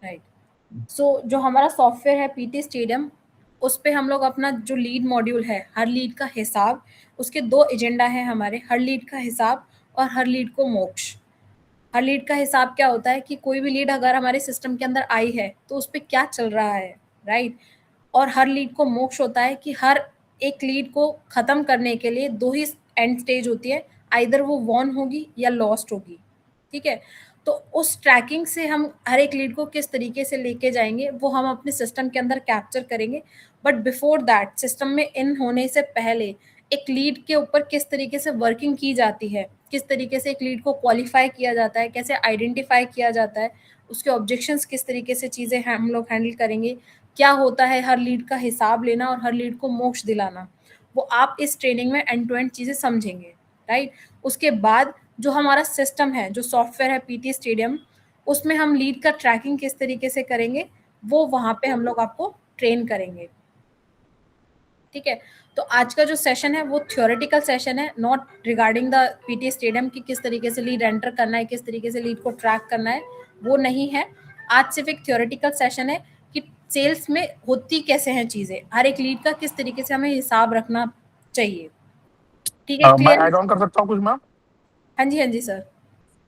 Right. सो जो हमारा software है पीटी स्टेडियम, उस पे हम लोग अपना जो लीड मॉड्यूल है, हर लीड का हिसाब, उसके 2 एजेंडा हैं हमारे, हर लीड का हिसाब और हर लीड को मोक्ष। हर लीड का हिसाब क्या होता है कि कोई भी लीड अगर हमारे सिस्टम के अंदर आई है तो उस पे क्या चल रहा है, राइट। और हर लीड को मोक्ष होता है कि हर एक लीड को खत्म करने के लिए 2 ही एंड स्टेज होती है, आइदर वो वॉन होगी या लॉस्ट होगी, ठीक है। तो उस ट्रैकिंग से हम हर एक लीड को किस तरीके से लेके जाएंगे वो हम अपने सिस्टम के अंदर कैप्चर करेंगे। बट बिफोर दैट, सिस्टम में इन होने से पहले एक लीड के ऊपर किस तरीके से वर्किंग की जाती है, किस तरीके से एक लीड को क्वालिफाई किया जाता है, कैसे आइडेंटिफाई किया जाता है, उसके ऑब्जेक्शंस किस तरीके से चीज़ें हम लोग हैंडल करेंगे, क्या होता है हर लीड का हिसाब लेना और हर लीड को मोक्ष दिलाना, वो आप इस ट्रेनिंग में एंड टू एंड चीज़ें समझेंगे, राइट। उसके बाद जो हमारा सिस्टम है, जो सॉफ्टवेयर है पीटी स्टेडियम, उसमें हम लीड का ट्रैकिंग किस तरीके से करेंगे वो वहाँ पे हम लोग आपको ट्रेन करेंगे, ठीक है। तो आज का जो सेशन है वो थ्योरेटिकल सेशन है, not regarding the PT stadium कि किस तरीके से लीड एंटर करना है, किस तरीके से लीड को ट्रैक करना है, वो नहीं है। आज सिर्फ एक थ्योरेटिकल सेशन है कि सेल्स में होती कैसे हैं चीज़ें, हर एक लीड का किस तरीके से हमें हिसाब रखना चाहिए, ठीक है। मैं क्लियर? ऐड ऑन कर सकता हूँ कुछ मैम? हाँ जी, हाँ जी सर।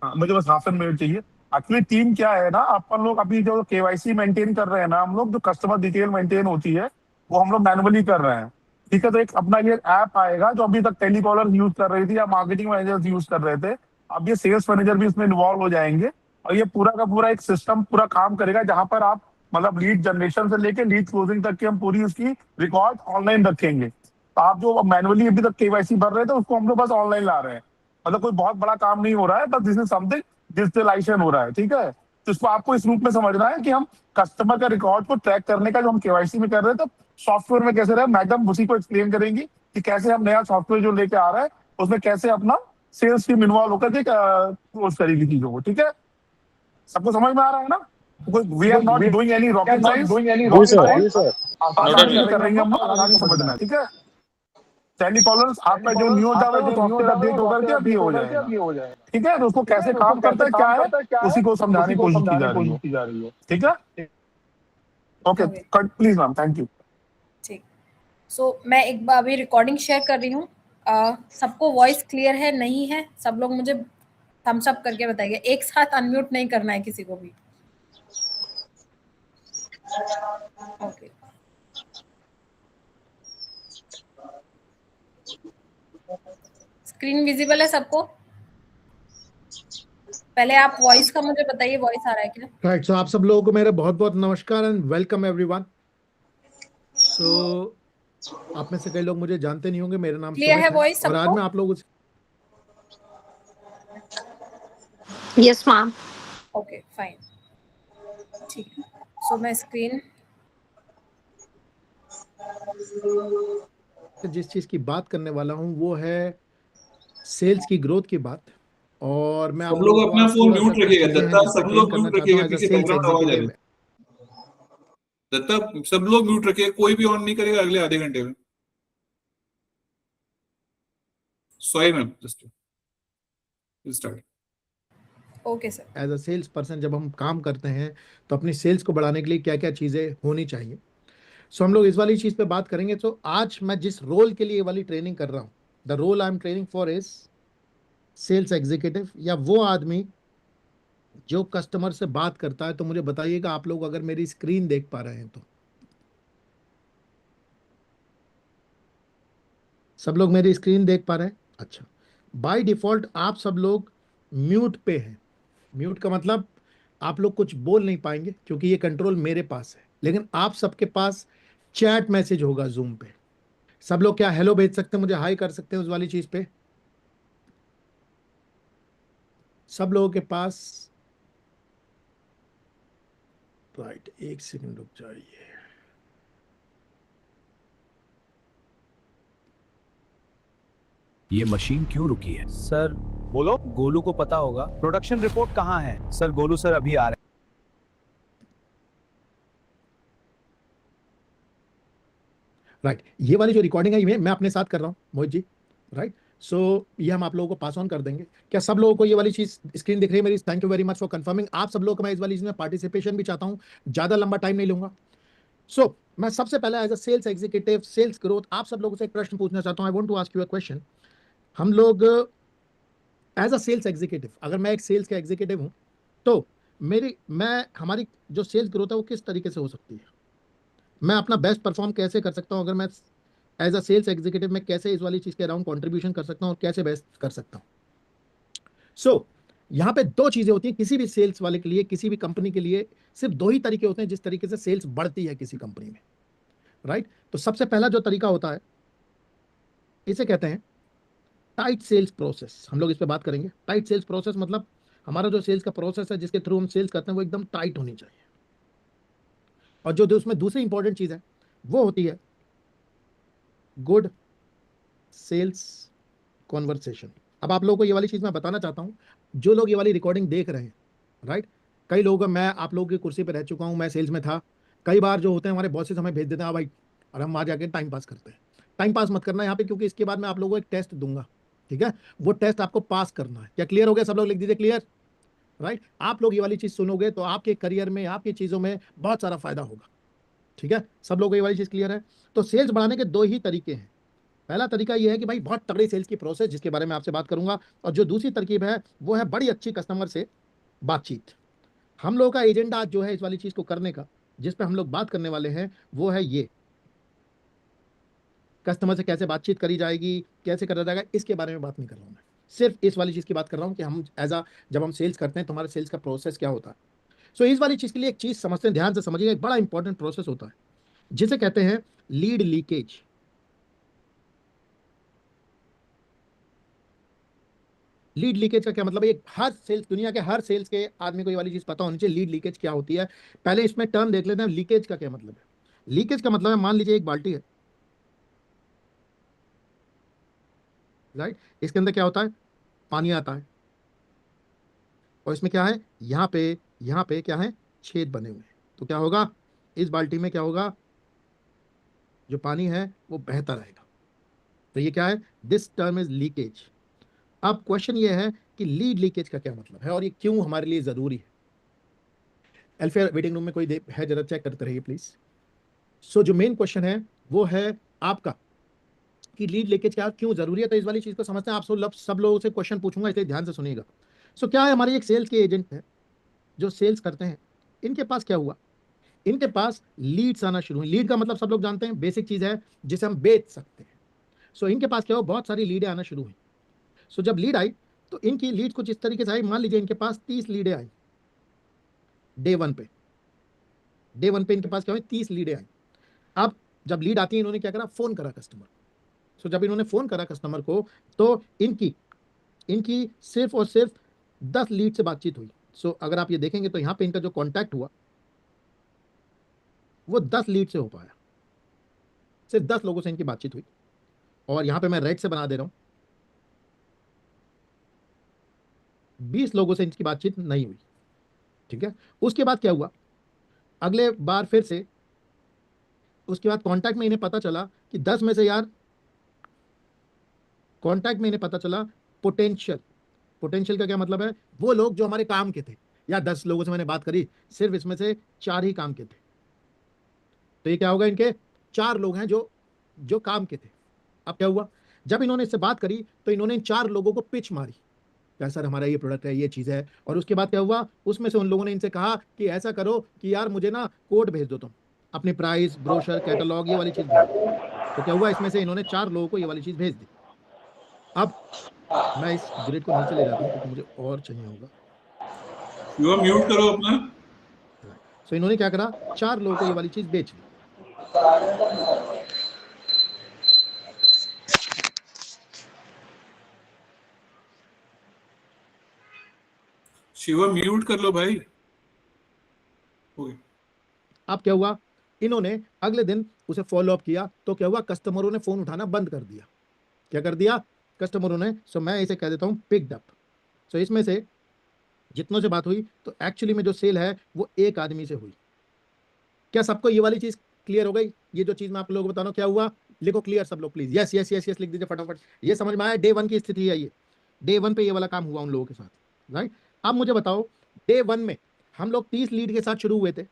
मुझे बस हाफ एन मिनट चाहिए। एक्चुअली टीम क्या है ना, अपन लोग अभी जो केवाईसी मेंटेन कर रहे हैं ना, हम लोग जो कस्टमर डिटेल मेंटेन होती है वो हम लोग मैनुअली कर रहे हैं, ठीक है। तो एक अपना ये ऐप आएगा जो अभी तक टेलीकॉलर यूज कर रही थी या मार्केटिंग मैनेजर यूज कर रहे थे, अब ये सेल्स मैनेजर भी इसमें इन्वॉल्व हो जाएंगे और ये पूरा का पूरा एक सिस्टम पूरा काम करेगा जहां पर आप मतलब लीड जनरेशन से लेके लीड क्लोजिंग तक की हम पूरी उसकी रिकॉर्ड ऑनलाइन रखेंगे। तो आप जो मैनुअली अभी तक केवाईसी भर रहे थे उसको हम लोग बस ऑनलाइन ला रहे हैं, मतलब कोई बहुत बड़ा काम नहीं हो रहा है, बस दिस इज समथिंग डिजिटलाइजेशन हो रहा है, ठीक है। तो इसको आपको इस रूप में समझना है कि हम कस्टमर का रिकॉर्ड को ट्रैक करने का जो हम केवाईसी में कर रहे हैं, तो सॉफ्टवेयर में कैसे रहे, मैडम उसी को एक्सप्लेन करेंगी कि कैसे हम नया सॉफ्टवेयर जो लेके आ रहा है उसमें कैसे अपना सेल्स टीम इन्वॉल्व होकर के क्लोज करेगी चीजों को, ठीक है। सबको समझ में आ रहा है ना? We are not doing any rocket science, आसानी से कर रहे हैं हम लोग, आसानी समझना है, ठीक है। टेलीकॉलर्स आपका जो न्यू होता है वो सॉफ्टवेयर अपडेट होकर के अब ये हो जाएगा, ठीक है। तो उसको कैसे काम करता है क्या है उसी को समझाने की कोशिश की जा रही है, ठीक है। Okay, cut please ma'am, thank you. ठीक। सो मैं एक बार अभी रिकॉर्डिंग शेयर कर रही हूँ। सबको वॉइस क्लियर है नहीं है? सब लोग मुझे थम्स अप करके बताइए, एक साथ अनम्यूट नहीं करना है किसी को भी। ओके, स्क्रीन विजिबल है सबको? पहले आप वॉइस का मुझे बताइए, वॉइस आ रहा है क्या? राइट, सो आप सब लोगों को मेरे बहुत बहुत नमस्कार एंड वेलकम एवरीवन। सो आप में से कई लोग मुझे जानते नहीं होंगे, मेरा नाम क्लियर है सुमित है वॉइस और आज सबको? मैं आप लोगों से यस मैम। ओके फाइन, ठीक है। सो मैं स्क्रीन जिस चीज की बात करने वाला हूं वो है सेल्स की ग्रोथ की बात। और मैं आप सब लोगों लोग को अपना आज फोन थोड़ा सा म्यूट कुछ रखिएगा। चीजें हैं दत्ता, जिस पे सब ट्रेन लोग करना म्यूट चाहता हूँ रखिएगा, एज अ पीछे सेल्स बैकग्राउंड आवाज आ रही एग्जीक्यूटिव। है। दत्ता, सब लोग म्यूट रखिए, कोई भी ऑन नहीं करेगा अगले आधे घंटे में। Sorry ma'am, just start. Okay sir. As a sales person जब हम काम करते हैं तो अपनी सेल्स को बढ़ाने के लिए क्या क्या चीजें होनी चाहिए, सो हम लोग इस वाली चीज पे बात करेंगे। तो आज मैं जिस रोल के लिए ये वाली ट्रेनिंग कर रहा हूँ, the role I am training for is sales executive, या वो आदमी जो कस्टमर से बात करता है। तो मुझे बताइएगा आप लोग अगर मेरी स्क्रीन देख पा रहे हैं तो। सब लोग मेरी स्क्रीन देख पा रहे हैं? अच्छा। बाय डिफॉल्ट आप सब लोग म्यूट पे हैं। म्यूट का मतलब आप लोग कुछ बोल नहीं पाएंगे क्योंकि ये कंट्रोल मेरे पास है, लेकिन आप सबके पास चैट मैसेज होगा जूम पे। सब लोग क्या हेलो भेज सकते हैं, मुझे हाई कर सकते हैं उस वाली चीज पे? सब लोगों के पास? राइट, एक सेकंड रुक जाइए। ये मशीन क्यों रुकी है? सर बोलो। गोलू को पता होगा। प्रोडक्शन रिपोर्ट कहाँ है? सर गोलू सर अभी आ रहे राइट, ये वाली जो रिकॉर्डिंग है ये मैं अपने साथ कर रहा हूँ मोहित जी, राइट। सो ये हम आप लोगों को पास ऑन कर देंगे। क्या सब लोगों को ये वाली चीज स्क्रीन दिख रही है मेरी? Thank you very much for confirming. आप सब लोगों को मैं इस वाली चीज में पार्टिसिपेशन भी चाहता हूँ, ज्यादा लंबा टाइम नहीं लूंगा। सो मैं सबसे पहले as a sales executive, sales growth, आप सब लोगों से एक प्रश्न पूछना चाहता हूँ। I want to ask you a question. हम लोग एज अ सेल्स एग्जीक्यूटिव, अगर मैं एक सेल्स का एग्जीक्यूटिव हूँ तो हमारी जो सेल्स ग्रोथ है वो किस तरीके से हो सकती है? मैं अपना बेस्ट परफॉर्म कैसे कर सकता हूँ? अगर मैं एज अ सेल्स एग्जीक्यूटिव में कैसे इस वाली चीज के अराउंड कंट्रीब्यूशन कर सकता हूँ और कैसे बेस्ट कर सकता हूँ? सो यहाँ पे दो चीजें होती हैं किसी भी सेल्स वाले के लिए, किसी भी कंपनी के लिए सिर्फ दो ही तरीके होते हैं जिस तरीके से सेल्स बढ़ती है किसी कंपनी में, राइट? तो सबसे पहला जो तरीका होता है इसे कहते हैं टाइट सेल्स प्रोसेस। हम लोग इस पे बात करेंगे। टाइट सेल्स प्रोसेस मतलब हमारा जो सेल्स का प्रोसेस है जिसके थ्रू हम सेल्स करते हैं वो एकदम टाइट होनी चाहिए। और जो उसमें दूसरी इंपॉर्टेंट चीज है वो होती है गुड सेल्स कॉन्वर्सेशन। अब आप लोगों को ये वाली चीज मैं बताना चाहता हूं, जो लोग ये वाली रिकॉर्डिंग देख रहे हैं, राइट? कई लोग, मैं आप लोगों की कुर्सी पर रह चुका हूं, मैं सेल्स में था। कई बार जो होते हैं हमारे बॉसेस हमें भेज देते हैं, हाँ भाई, और हम वहां जाके टाइम पास करते हैं। टाइम पास मत करना यहाँ पे, क्योंकि इसके बाद मैं आप लोगों को एक टेस्ट दूंगा, ठीक है? वो टेस्ट आपको पास करना है। क्या क्लियर हो गया? सब लोग लिख दीजिए क्लियर, राइट? आप लोग ये वाली चीज सुनोगे तो आपके करियर में, आपकी चीजों में बहुत सारा फायदा होगा, ठीक है? सब लोगों को ये वाली चीज क्लियर है? तो सेल्स बढ़ाने के दो ही तरीके हैं। पहला तरीका यह है कि भाई बहुत तगड़ी सेल्स की प्रोसेस, जिसके बारे में आपसे बात करूंगा। और जो दूसरी तरकीब है वो है बड़ी अच्छी कस्टमर से बातचीत। हम लोगों का एजेंडा आज जो है इस वाली चीज को करने का, जिस पे हम लोग बात करने वाले हैं, वो है ये कस्टमर से कैसे बातचीत करी जाएगी, कैसे करा जाएगा, इसके बारे में बात नहीं कर रहा हूं मैं। सिर्फ इस वाली चीज की बात कर रहा हूं कि हम जब हम सेल्स करते हैं तो हमारे सेल्स का प्रोसेस क्या होता है। सो इस वाली चीज के लिए एक चीज समझते हैं, ध्यान से समझिए। एक बड़ा इंपॉर्टेंट प्रोसेस होता है जिसे कहते हैं लीड लीकेज। लीड लीकेज का क्या मतलब है? हर सेल्स, दुनिया के हर सेल्स के आदमी को ये वाली चीज पता होनी चाहिए, लीड लीकेज क्या होती है। पहले इसमें टर्म देख लेते हैं, लीकेज का क्या मतलब है। लीकेज का मतलब है, मान लीजिए एक बाल्टी है, राइट? इसके अंदर क्या होता है? पानी आता है, और इसमें क्या है? यहाँ पे क्या है? छेद बने हुए हैं। तो क्या होगा? इस बाल्टी में क्या होगा? जो पानी है वो बहता रहेगा। तो ये क्या है? This term is leakage. अब क्वेश्चन ये है कि लीड लीकेज का क्या मतलब है और ये क्यों हमारे लिए जरूरी है। एल्फेयर वेटिंग रूम में कोई है? जरा चेक करते रहिए प्लीज। सो जो मेन क्वेश्चन है वो है आपका कि लीड लीकेज क्या, क्यों जरूरी है। तो इस वाली चीज को समझते हैं। आप सब लोगों से क्वेश्चन पूछूंगा, इसलिए ध्यान से सुनिएगा। सो क्या है? हमारे एक सेल्स के एजेंट है जो सेल्स करते हैं। इनके पास क्या हुआ? इनके पास लीड्स आना शुरू हुई। लीड का मतलब सब लोग जानते हैं, बेसिक चीज है जिसे हम बेच सकते हैं। सो इनके पास क्या हुआ? बहुत सारी लीडें आना शुरू हुई। सो जब लीड आई तो इनकी लीड कुछ इस तरीके से आई। मान लीजिए इनके पास 30 लीडें आई डे वन पे। डे वन पे इनके पास क्या हुई? 30 लीडें आई। अब जब लीड आती है, इन्होंने क्या करा? फोन करा कस्टमर। सो जब इन्होंने फोन करा कस्टमर को तो इनकी इनकी सिर्फ और सिर्फ 10 लीड से बातचीत हुई। सो अगर आप ये देखेंगे तो यहाँ पे इनका जो कॉन्टैक्ट हुआ वो 10 लीड से हो पाया। सिर्फ 10 लोगों से इनकी बातचीत हुई। और यहाँ पे मैं रेड से बना दे रहा हूँ, 20 लोगों से इनकी बातचीत नहीं हुई, ठीक है? उसके बाद क्या हुआ? अगले बार फिर से उसके बाद कांटेक्ट में इन्हें पता चला कि 10 में से यार, कांटेक्ट में इन्हें पता चला पोटेंशियल। पोटेंशियल का क्या मतलब है? वो लोग जो हमारे काम के थे। या 10 लोगों से मैंने बात करी, सिर्फ इसमें से 4 ही काम के थे। तो ये क्या होगा? इनके 4 लोग हैं जो जो काम के थे। अब क्या हुआ? जब इन्होंने इससे बात करी तो इन्होंने इन 4 लोगों को पिच मारी, क्या सर हमारा ये प्रोडक्ट है, ये चीज़ है। और उसके बाद क्या हुआ? उसमें से उन लोगों ने इनसे कहा कि ऐसा करो कि यार मुझे ना कोड भेज दो, तुम अपनी प्राइस, ब्रोशर, कैटलॉग, ये वाली चीज़ भेज दो। तो क्या हुआ? इसमें से इन्होंने 4 लोगों को ये वाली चीज़ भेज दी। अब मैं इस ग्रिड को नीचे ले जाता हूँ क्योंकि मुझे और चाहिए होगा। युवा म्यूट करो अपना। सो इन्होंने क्या करा? 4 लोगों को ये वाली चीज़ बेच दी। शिवा म्यूट कर लो भाई। ओके। अब क्या हुआ? इन्होंने अगले दिन उसे फॉलो अप किया तो क्या हुआ? कस्टमरों ने फोन उठाना बंद कर दिया। क्या कर दिया? कस्टमरों ने। सो मैं इसे कह देता हूं पिक्ड अप। सो इसमें से जितनों से बात हुई तो एक्चुअली में जो सेल है वो एक आदमी से हुई। क्या सबको ये वाली चीज क्लियर हो गई? ये जो चीज मैं आप लोगों को बता रहा हूं क्या हुआ? लिखो क्लियर सब लोग please, yes yes yes yes लिख दीजिए फटाफट। ये समझ में आया डे 1 की स्थिति है, ये डे 1 पे ये वाला काम हुआ उन लोगों के साथ, राइट। अब मुझे बताओ डे 1 में हम लोग 30 लीड के साथ शुरू हुए थे।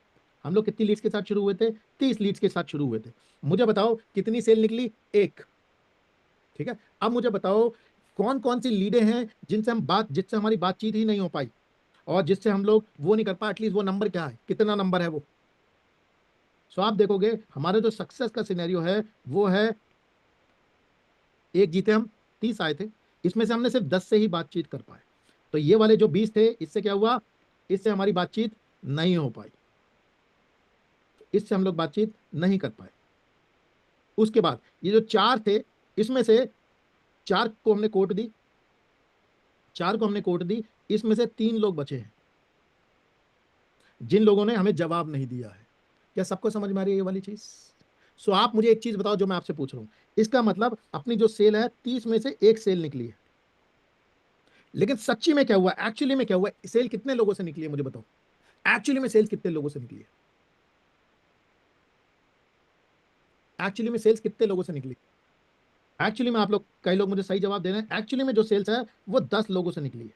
हम लोग कितनी लीड्स के साथ शुरू हुए थे? 30 लीड्स के साथ शुरू हुए थे। मुझे बताओ कितनी सेल निकली? 1। ठीक है, अब मुझे बताओ कौन कौन सी लीडें हैं जिससे हमारी बातचीत ही नहीं हो पाई और जिससे हम लोग वो नहीं कर पाए, एटलीस्ट वो नंबर क्या है, कितना नंबर है वो। सो आप देखोगे हमारे जो सक्सेस का सिनेरियो है वो है 1 जीते हम, 30 आए थे, इसमें से हमने सिर्फ 10 से ही बातचीत कर पाए। तो ये वाले जो 20 थे, इससे क्या हुआ? इससे हमारी बातचीत नहीं हो पाई, इससे हम लोग बातचीत नहीं कर पाए। उसके बाद ये जो 4 थे, इसमें से 4 को हमने कोट दी, 4 को हमने कोट दी, इसमें से 3 लोग बचे हैं जिन लोगों ने हमें जवाब नहीं दिया है। क्या सबको समझ में आ रही है ये वाली चीज? सो आप मुझे एक चीज बताओ जो मैं आपसे पूछ रहा हूं, इसका मतलब अपनी जो सेल है 30 में से 1 सेल निकली है, लेकिन सच्ची में क्या हुआ, एक्चुअली में क्या हुआ, सेल कितने लोगों से निकली है मुझे बताओ, एक्चुअली में सेल्स कितने लोगों से निकली है? एक्चुअली में सेल्स कितने लोगों से निकली? एक्चुअली में आप लोग, कई लोग मुझे सही जवाब दे रहे हैं, एक्चुअली में जो सेल्स है वो 10 लोगों से निकली है।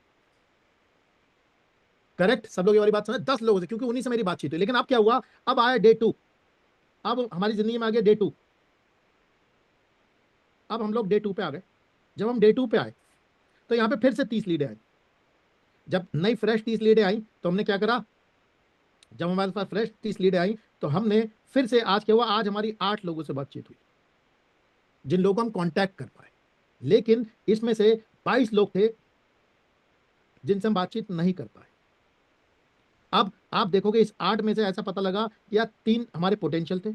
करेक्ट, सब लोग ये वाली बात समझे, 10 लोगों से, क्योंकि उन्हीं से मेरी बातचीत हुई। लेकिन अब क्या हुआ, अब आया डे 2, अब हमारी जिंदगी में आ गया डे 2। अब हम लोग डे 2 पे आ गए। जब हम डे 2 पे आए तो यहां पे फिर से 30 लीडें आई। जब नई फ्रेश 30 लीडें आई तो हमने क्या करा, जब हमारे पास फ्रेश 30 लीडें आई तो हमने फिर से, आज क्या हुआ, आज हमारी 8 लोगों से बातचीत हुई जिन लोगों को हम कांटेक्ट कर पाए। लेकिन इसमें से 22 लोग थे जिनसे हम बातचीत नहीं कर पाए। अब आप देखोगे इस 8 में से ऐसा पता लगा कि यार 3 हमारे पोटेंशियल थे,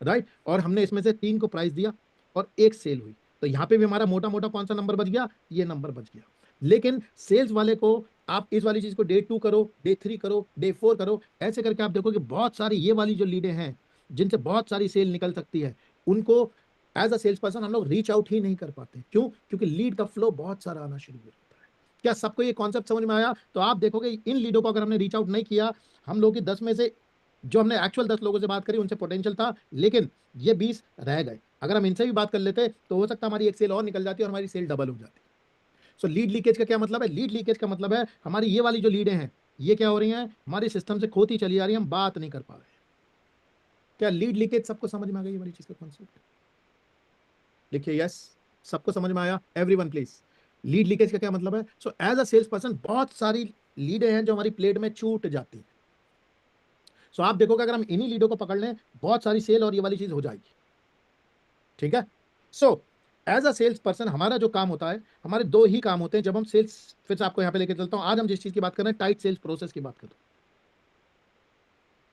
राइट, और हमने इसमें से 3 को प्राइस दिया और 1 सेल हुई। तो यहां पे भी हमारा मोटा मोटा कौन सा नंबर बच गया, ये नंबर बच गया। लेकिन सेल्स वाले को आप इस वाली चीज को डे 2 करो, डे 3 करो, डे 4 करो, ऐसे करके आप देखोगे बहुत सारी ये वाली जो लीडें हैं जिनसे बहुत सारी सेल निकल सकती है, उनको एज अ सेल्स पर्सन हम लोग रीच आउट ही नहीं कर पाते। क्यों? क्योंकि लीड का फ्लो बहुत सारा आना शुरू हो जाता है। क्या सबको ये कॉन्सेप्ट समझ में आया? तो आप देखोगे इन लीडों को अगर हमने रीच आउट नहीं किया, हम लोग की 10 में से जो हमने एक्चुअल 10 लोगों से बात करी उनसे पोटेंशियल था, लेकिन ये 20 रह गए। अगर हम इनसे भी बात कर लेते तो हो सकता है हमारी 1 सेल और निकल जाती और हमारी सेल डबल हो जाती। सो लीड लीकेज का क्या मतलब है? लीड लीकेज का मतलब है हमारी ये वाली जो लीडें हैं ये क्या हो रही हैं, हमारे सिस्टम से खोती चली जा रही है, हम बात नहीं कर पा रहे हैं। क्या लीड लीकेज सबको समझ में आ गई ये वाली चीज का कॉन्सेप्ट? देखिए यस, सबको समझ में आया? Everyone please. लीड लीकेज का क्या मतलब है? So as a sales person बहुत सारी लीडें हैं जो हमारी प्लेट में छूट जाती है। सो आप देखोगे अगर हम इन्हीं लीडों को पकड़ लें, बहुत सारी सेल और ये वाली चीज हो जाएगी। ठीक है, so as a sales person हमारा जो काम होता है, हमारे 2 ही काम होते हैं जब हम सेल्स, फिर से आपको यहां पे लेके चलता हूं। आज हम जिस चीज की बात कर रहे हैं, टाइट सेल्स प्रोसेस की बात करते हैं,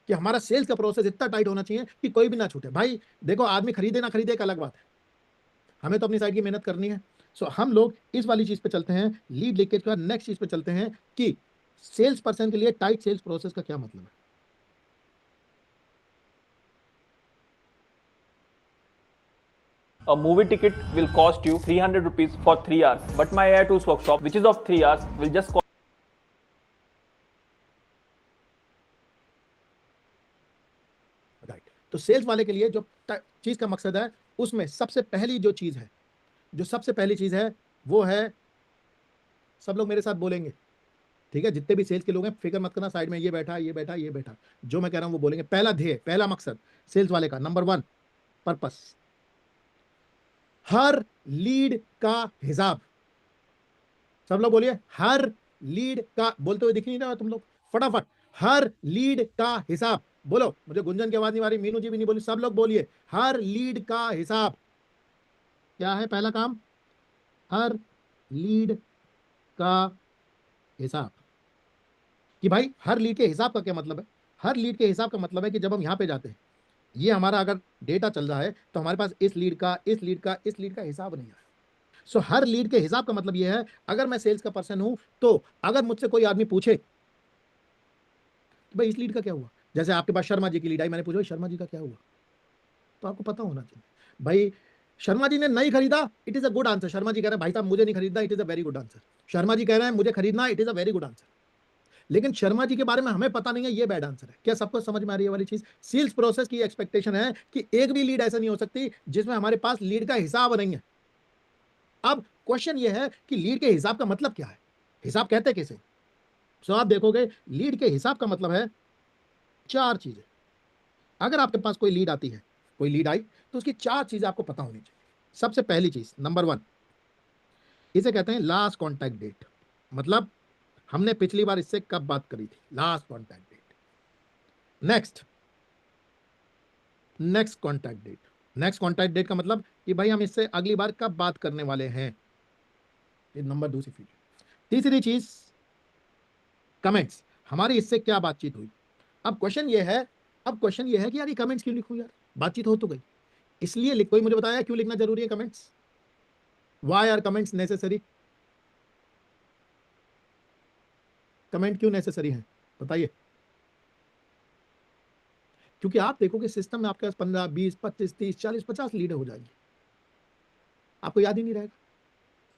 कि हमारा सेल्स का प्रोसेस इतना टाइट होना चाहिए कि कोई भी ना छूटे। भाई देखो, आदमी खरीदे ना खरीदे एक अलग बात है, हमें तो अपनी साइड की मेहनत करनी है। सो हम लोग इस वाली चीज पे चलते हैं, लीड लीकेज के बाद नेक्स्ट चीज पे चलते हैं कि सेल्स पर्सन के लिए टाइट सेल्स प्रोसेस का क्या मतलब है। A movie ticket will cost you 300 rupees for 3 hours, but my AI Tools workshop, which is of 3 hours, will just cost right. तो सेल्स वाले के लिए जो चीज का मकसद है, उसमें सबसे पहली जो चीज है, जो सबसे पहली चीज है वो है, सब लोग मेरे साथ बोलेंगे, ठीक है, जितने भी सेल्स के लोग हैं फिक्र मत करना, साइड में ये बैठा ये बैठा ये बैठा, जो मैं कह रहा हूं वो बोलेंगे। पहला ध्येय, पहला मकसद सेल्स वाले का, नंबर 1 पर्पस, हर लीड का हिसाब। सब लोग बोलिए, हर लीड का, बोलते हुए दिख नहीं रहा तुम लोग, फटाफट, हर लीड का हिसाब बोलो। मुझे गुंजन की आवाज नहीं आ रही, मीनू जी भी नहीं बोली, सब लोग बोलिए, हर लीड का हिसाब। क्या है पहला काम? हर लीड का हिसाब। कि भाई हर लीड के हिसाब का क्या मतलब है? हर लीड के हिसाब का मतलब है कि जब हम यहां पे जाते हैं, ये हमारा अगर डेटा चल रहा है तो हमारे पास इस लीड का, इस लीड का, इस लीड का हिसाब नहीं है। सो हर लीड के हिसाब का मतलब ये है, अगर मैं सेल्स का पर्सन हूं तो अगर मुझसे कोई आदमी पूछे भाई इस लीड का क्या हुआ, जैसे आपके पास शर्मा जी की लीड आई, मैंने पूछा शर्मा जी का क्या हुआ, तो आपको पता होना चाहिए भाई शर्मा जी ने नहीं खरीदा, it is a good answer. Sharma ji कह रहे हैं भाई साहब मुझे नहीं खरीदना, it is a very good answer. Sharma ji कह रहे हैं मुझे खरीदना, it is a very good answer. लेकिन शर्मा जी के बारे में हमें पता नहीं है, ये बैड आंसर है। क्या सबको समझ में आ रही है वाली चीज? सेल्स प्रोसेस की एक्सपेक्टेशन है कि एक भी लीड ऐसा नहीं हो सकती जिसमें हमारे पास लीड का हिसाब नहीं है। अब क्वेश्चन ये है कि लीड के हिसाब का मतलब क्या है, हिसाब कहते कैसे? सो आप देखोगे लीड के हिसाब का मतलब है 4 चीजें। अगर आपके पास कोई लीड आती है, कोई लीड आई, तो उसकी 4 चीजें आपको पता होनी चाहिए। सबसे पहली चीज नंबर 1, इसे कहते हैं लास्ट कॉन्टैक्ट डेट। मतलब हमने पिछली बार इससे कब बात करी थी, last contact date. Next contact date. Next contact date का मतलब कि भाई हम इससे अगली बार कब बात करने वाले हैं, ये नंबर 2 फीचर। तीसरी चीज कमेंट्स, हमारी इससे क्या बातचीत हुई। अब क्वेश्चन ये है कि यार ये कमेंट्स क्यों लिखूं यार, बातचीत हो तो गई, इसलिए लिख। कोई मुझे बताया क्यों लिखना जरूरी है comments? Why are comments necessary? Comment क्यों नेसेसरी है बताइए? क्योंकि आप देखोगे सिस्टम में आपके पास 15, 20, 25, 30, 40, 50 लीड हो जाएंगी, आपको याद ही नहीं रहेगा।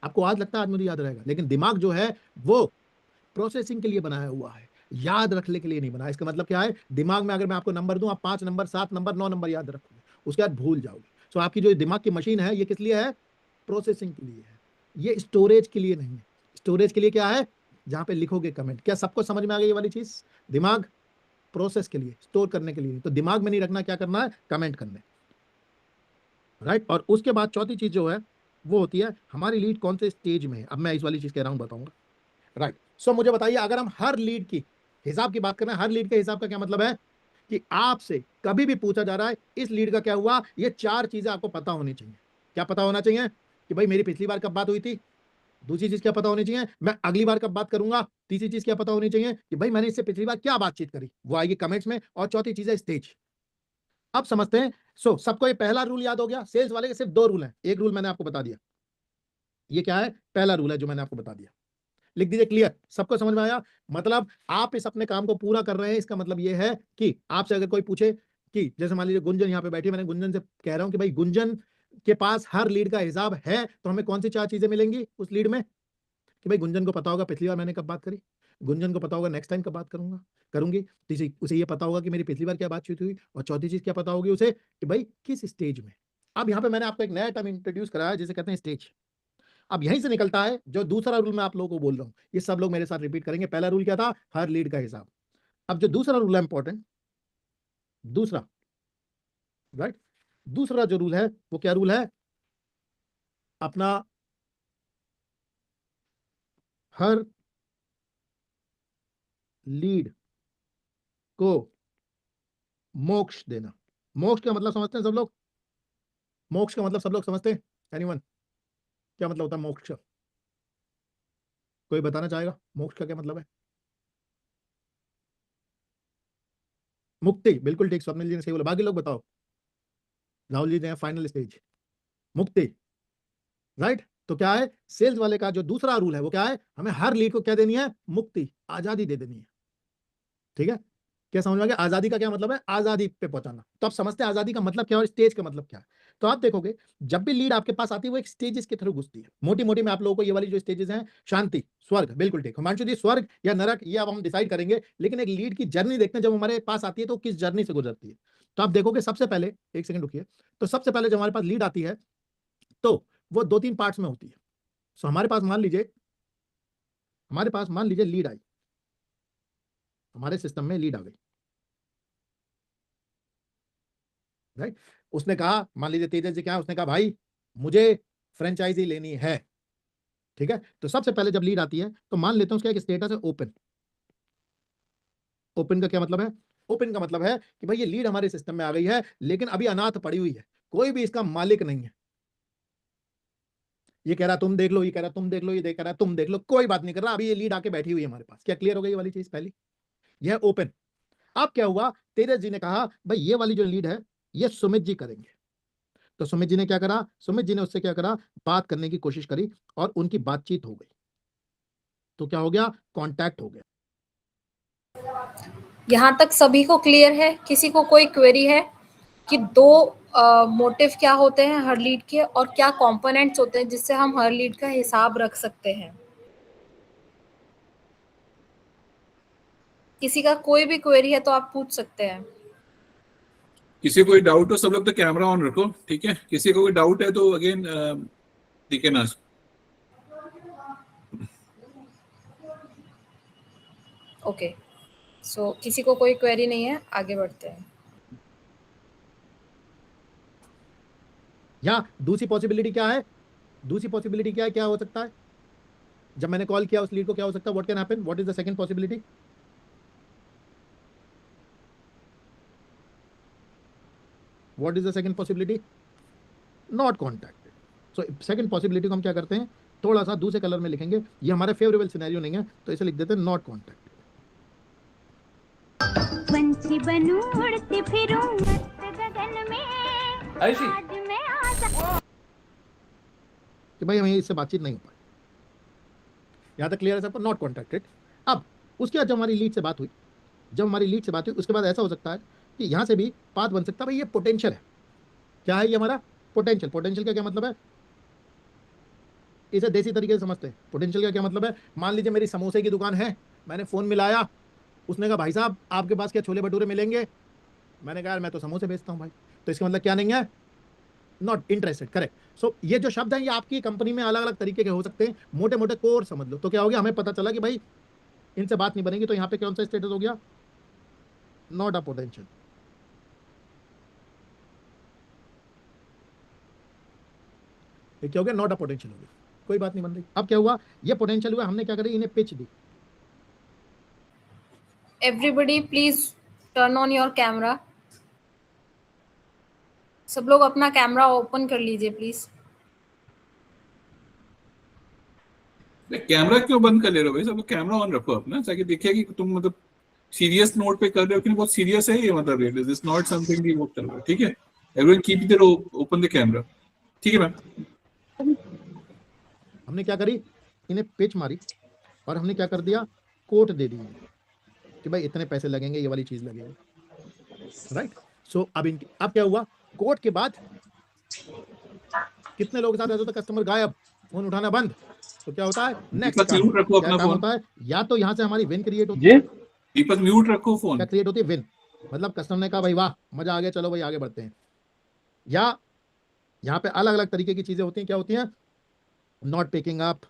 आपको आज लगता है आज मुझे याद रहेगा, लेकिन दिमाग जो है वो प्रोसेसिंग के लिए बनाया हुआ है, याद रखने के लिए नहीं बना। इसका मतलब क्या है, दिमाग में अगर मैं आपको नंबर दूं, आप 5 नंबर, 7 नंबर, 9 नंबर याद रखोगे, उसके बाद भूल जाओगे। सो आपकी जो दिमाग की मशीन है ये किस लिए है? प्रोसेसिंग के लिए है, ये स्टोरेज के लिए नहीं है। स्टोरेज के लिए क्या है? जहां पे लिखोगे कमेंट। क्या सबको समझ में आ गई ये वाली चीज? दिमाग प्रोसेस के लिए, स्टोर करने के लिए। तो दिमाग में नहीं रखना, क्या करना है? कमेंट करने, राइट। और उसके बाद चौथी चीज जो है वो होती है हमारी लीड कौन से स्टेज में है। अब मैं इस वाली चीज कह रहा हूं, बताऊंगा, राइट। सो मुझे बताइए, अगर हम हर लीड की हिसाब की बात कर रहे हैं, हर लीड के हिसाब का क्या मतलब है कि आपसे कभी भी पूछा जा रहा है इस लीड का क्या हुआ, ये 4 चीजें आपको पता होनी चाहिए। क्या पता होना चाहिए? कि भाई मेरी पिछली बार कब बात हुई थी। दूसरी चीज क्या पता होनी चाहिए? मैं अगली बार कब बात करूंगा। तीसरी चीज क्या पता होनी चाहिए? कि भाई मैंने इससे पिछली बार क्या बातचीत करी, वो आएगी कमेंट्स में। और चौथी चीज है स्टेज। अब समझते हैं। सो सबको ये पहला रूल याद हो गया। सेल्स वाले के सिर्फ 2 रूल हैं, एक रूल मैंने आपको बता दिया। ये क्या है? पहला रूल है जो मैंने आपको बता दिया। लिख दीजिए, क्लियर, सबको समझ में आया? मतलब आप इस अपने काम को पूरा कर रहे हैं, इसका मतलब ये है कि आपसे अगर कोई पूछे कि जैसे मान लीजिए गुंजन यहाँ पे बैठी, मैंने गुंजन से कह रहा हूं कि भाई गुंजन के पास हर लीड का हिसाब है, तो हमें कौन सी 4 चीजें मिलेंगी उस लीड में? कि भाई गुंजन को पता होगा पिछली बार मैंने कब बात करी, गुंजन को पता होगा नेक्स्ट टाइम कब बात करूंगी, तीसरी उसे ये पता होगा कि मेरी पिछली बार क्या बातचीत हुई, और चौथी चीज क्या पता होगी उसे कि भाई किस स्टेज में। अब यहाँ पे मैंने आपको एक नया टर्म इंट्रोड्यूस कराया जिसे कहते हैं स्टेज। अब यहीं से निकलता है जो दूसरा रूल मैं आप लोगों को बोल रहा हूं, ये सब लोग मेरे साथ रिपीट करेंगे। पहला रूल क्या था? हर लीड का हिसाब। अब जो दूसरा रूल है इंपॉर्टेंट, दूसरा, राइट, दूसरा जो रूल है वो क्या रूल है? अपना हर लीड को मोक्ष देना। मोक्ष का मतलब समझते हैं सब लोग? मोक्ष का मतलब सब लोग समझते हैं? एनीवन? क्या मतलब होता है मोक्ष का? कोई बताना चाहेगा मोक्ष का क्या मतलब है? मुक्ति, बिल्कुल ठीक, स्वप्निल जी ने सही बोला। बाकी लोग बताओ। राहुल जी ने फाइनल स्टेज, मुक्ति, राइट। तो क्या है? सेल्स वाले का जो दूसरा रूल है वो क्या है? हमें हर लीड को क्या देनी है? मुक्ति, आजादी दे देनी है। ठीक है? क्या समझ में आ गया? आजादी का क्या मतलब है? आजादी पे पहुंचाना। तो आप समझते हैं आजादी का मतलब क्या है और स्टेज का मतलब क्या है। तो आप देखोगे जब भी लीड आपके पास आती है वो एक स्टेजेस के थ्रू घुसती है। मोटी मोटी मैं आप लोगों को ये वाली जो स्टेजेस हैं, शांति, स्वर्ग, बिल्कुल ठीक। हिमांशु जी, स्वर्ग या नरक ये अब हम डिसाइड करेंगे, लेकिन एक लीड की जर्नी देखते हैं जब हमारे पास आती है तो किस जर्नी से गुजरती है। तो आप देखोगे सबसे पहले, एक सेकंड रुकिए, तो सबसे पहले जब हमारे पास लीड आती है तो वो 2-3 पार्ट्स में होती है। सो हमारे पास मान लीजिए लीड आई, हमारे सिस्टम में लीड आ गई, राइट। उसने कहा, मान लीजिए तेजस जी, क्या उसने कहा, भाई मुझे फ्रेंचाइजी लेनी है। ठीक है? तो सबसे पहले जब लीड आती है तो मान लेते हैं उसका एक स्टेटस है ओपन। ओपन का क्या मतलब है? ओपन का मतलब है कि भाई ये लीड हमारे सिस्टम में आ गई है, लेकिन अभी अनाथ पड़ी हुई है, कोई भी इसका मालिक नहीं है। ये कह रहा तुम देख लो, ये कह रहा तुम देख लो, ये कह रहा तुम देख लो, कोई बात नहीं कर रहा, अभी ये लीड आके बैठी हुई है हमारे पास। क्या क्लियर हो गई ये वाली चीज? पहली, यह ओपन। अब क्या हुआ? तेजस जी ने कहा भाई ये वाली जो लीड है ये सुमित जी करेंगे। तो सुमित जी ने क्या करा? सुमित जी ने उससे क्या करा? बात करने की कोशिश करी और उनकी बातचीत हो गई। तो क्या हो गया? कांटेक्ट हो गया। यहाँ तक सभी को क्लियर है? किसी को कोई क्वेरी है कि 2 मोटिव क्या होते हैं हर लीड के और क्या कंपोनेंट्स होते हैं जिससे हम हर लीड का हिसाब रख सकते हैं? किसी का कोई भी क्वेरी है तो आप पूछ सकते हैं। किसी को कोई डाउट हो, सब लोग तो कैमरा ऑन रखो, ठीक है? किसी को कोई डाउट है तो अगेन दिखे ना। ओके, सो किसी को कोई क्वेरी नहीं है, आगे बढ़ते हैं। या दूसरी पॉसिबिलिटी क्या है? दूसरी पॉसिबिलिटी क्या है? क्या हो सकता है जब मैंने कॉल किया उस लीड को? क्या हो सकता है? What can happen? What is the second possibility? What is the second possibility? Not contacted. So second possibility को हम क्या करते हैं, थोड़ा सा दूसरे कलर में लिखेंगे। ये हमारे फेवरेबल सिनेरियो नहीं है, तो इसे लिख देते हैं नॉट कॉन्टैक्टेड। पंछी बनूं उड़ती फिरूं मस्त गगन में, आज मैं आजा। कि भाई हमें इससे बातचीत नहीं हो पाई। यहाँ तक क्लियर है सबको? Not contacted. अब उसके बाद जब हमारी लीड से बात हुई, उसके बाद ऐसा हो सकता है कि यहाँ से भी पाथ बन सकता है। भाई ये पोटेंशियल है। क्या है ये हमारा पोटेंशियल? पोटेंशियल का क्या मतलब है? इसे देसी तरीके से समझते हैं। पोटेंशियल का क्या मतलब है? मान लीजिए मेरी समोसे की दुकान है, मैंने फोन मिलाया, उसने कहा भाई साहब आपके पास क्या छोले भटूरे मिलेंगे? मैंने कहा यार मैं तो समोसे बेचता हूँ भाई। तो इसका मतलब क्या नहीं है? Not interested. करेक्ट। सो ये जो शब्द है ये आपकी कंपनी में अलग अलग तरीके के हो सकते हैं, मोटे मोटे कोर समझ लो। तो क्या हो गया, हमें पता चला कि भाई इनसे बात नहीं बनेगी, तो यहाँ पे कौन सा स्टेटस हो गया? Not a potential. ये क्या हो गया? नॉट अ पोटेंशियल हो गया, कोई बात नहीं बन रही। अब क्या हुआ, ये पोटेंशियल हुआ, हमने क्या करी, इन्हें pitch the. Everybody please turn on your camera. सब लोग अपना कैमरा ओपन कर लीजिए प्लीज। कैमरा क्यों बंद कर ले रहे हो भाई? सब लोग कैमरा ऑन रखो अपना, ताकि दिखे कि तुम मतलब सीरियस नोट पे कर रहे हो कि नहीं। बहुत सीरियस है ये, मतलब it is not something we work कर रहे हो, ठीक है? Everyone keep there open the camera, ठीक है मैम? हमने क्या करी, इन्हें पिच मारी और हमने क्या कर दिया, कोट दे दी कि भाई इतने पैसे लगेंगे, ये वाली चीज लगेगी, राइट? सो अब क्या हुआ, कोट के बाद कितने लोगों के साथ ऐसा होता है, कस्टमर गायब, फोन उठाना बंद, तो क्या होता है, नेक्स्ट दीपक काम म्यूट रखो क्या अपना काम फोन। होता है, या तो यहाँ से हमारी विन क्रिएट होती है। दीपक म्यूट रखो फोन। क्या क्रिएट होती है? विन। मतलब कस्टमर ने कहा भाई वाह मजा आ गया, चलो भाई आगे बढ़ते हैं। या यहाँ पे अलग अलग तरीके की चीजें होती हैं। क्या होती हैं? नॉट पिकिंग अप,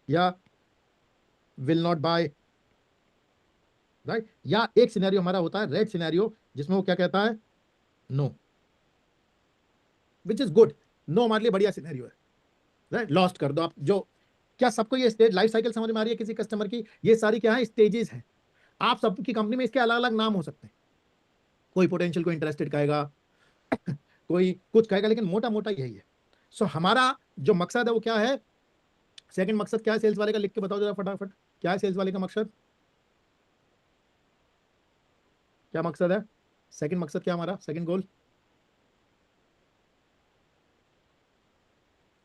या विल नॉट बाय, राइट? या एक सिनेरियो हमारा होता है रेड सिनेरियो, जिसमें वो क्या कहता है, no, which is good. No हमारे लिए बढ़िया सिनेरियो है, राइट? लॉस्ट कर दो आप। जो क्या सबको ये स्टेज लाइफ साइकिल समझ में आ रही है किसी कस्टमर की? ये सारी क्या है, स्टेजेस हैं। आप सबकी कंपनी में इसके अलग अलग नाम हो सकते हैं। कोई पोटेंशियल को इंटरेस्टेड कहेगा, कोई कुछ कहेगा, लेकिन मोटा मोटा यही है। सो हमारा जो मकसद है वो क्या है, सेकंड मकसद क्या है सेल्स वाले का, लिख के बताओ जरा फटाफट, क्या है सेल्स वाले का मकसद? क्या मकसद है? सेकंड मकसद क्या हमारा, सेकंड गोल?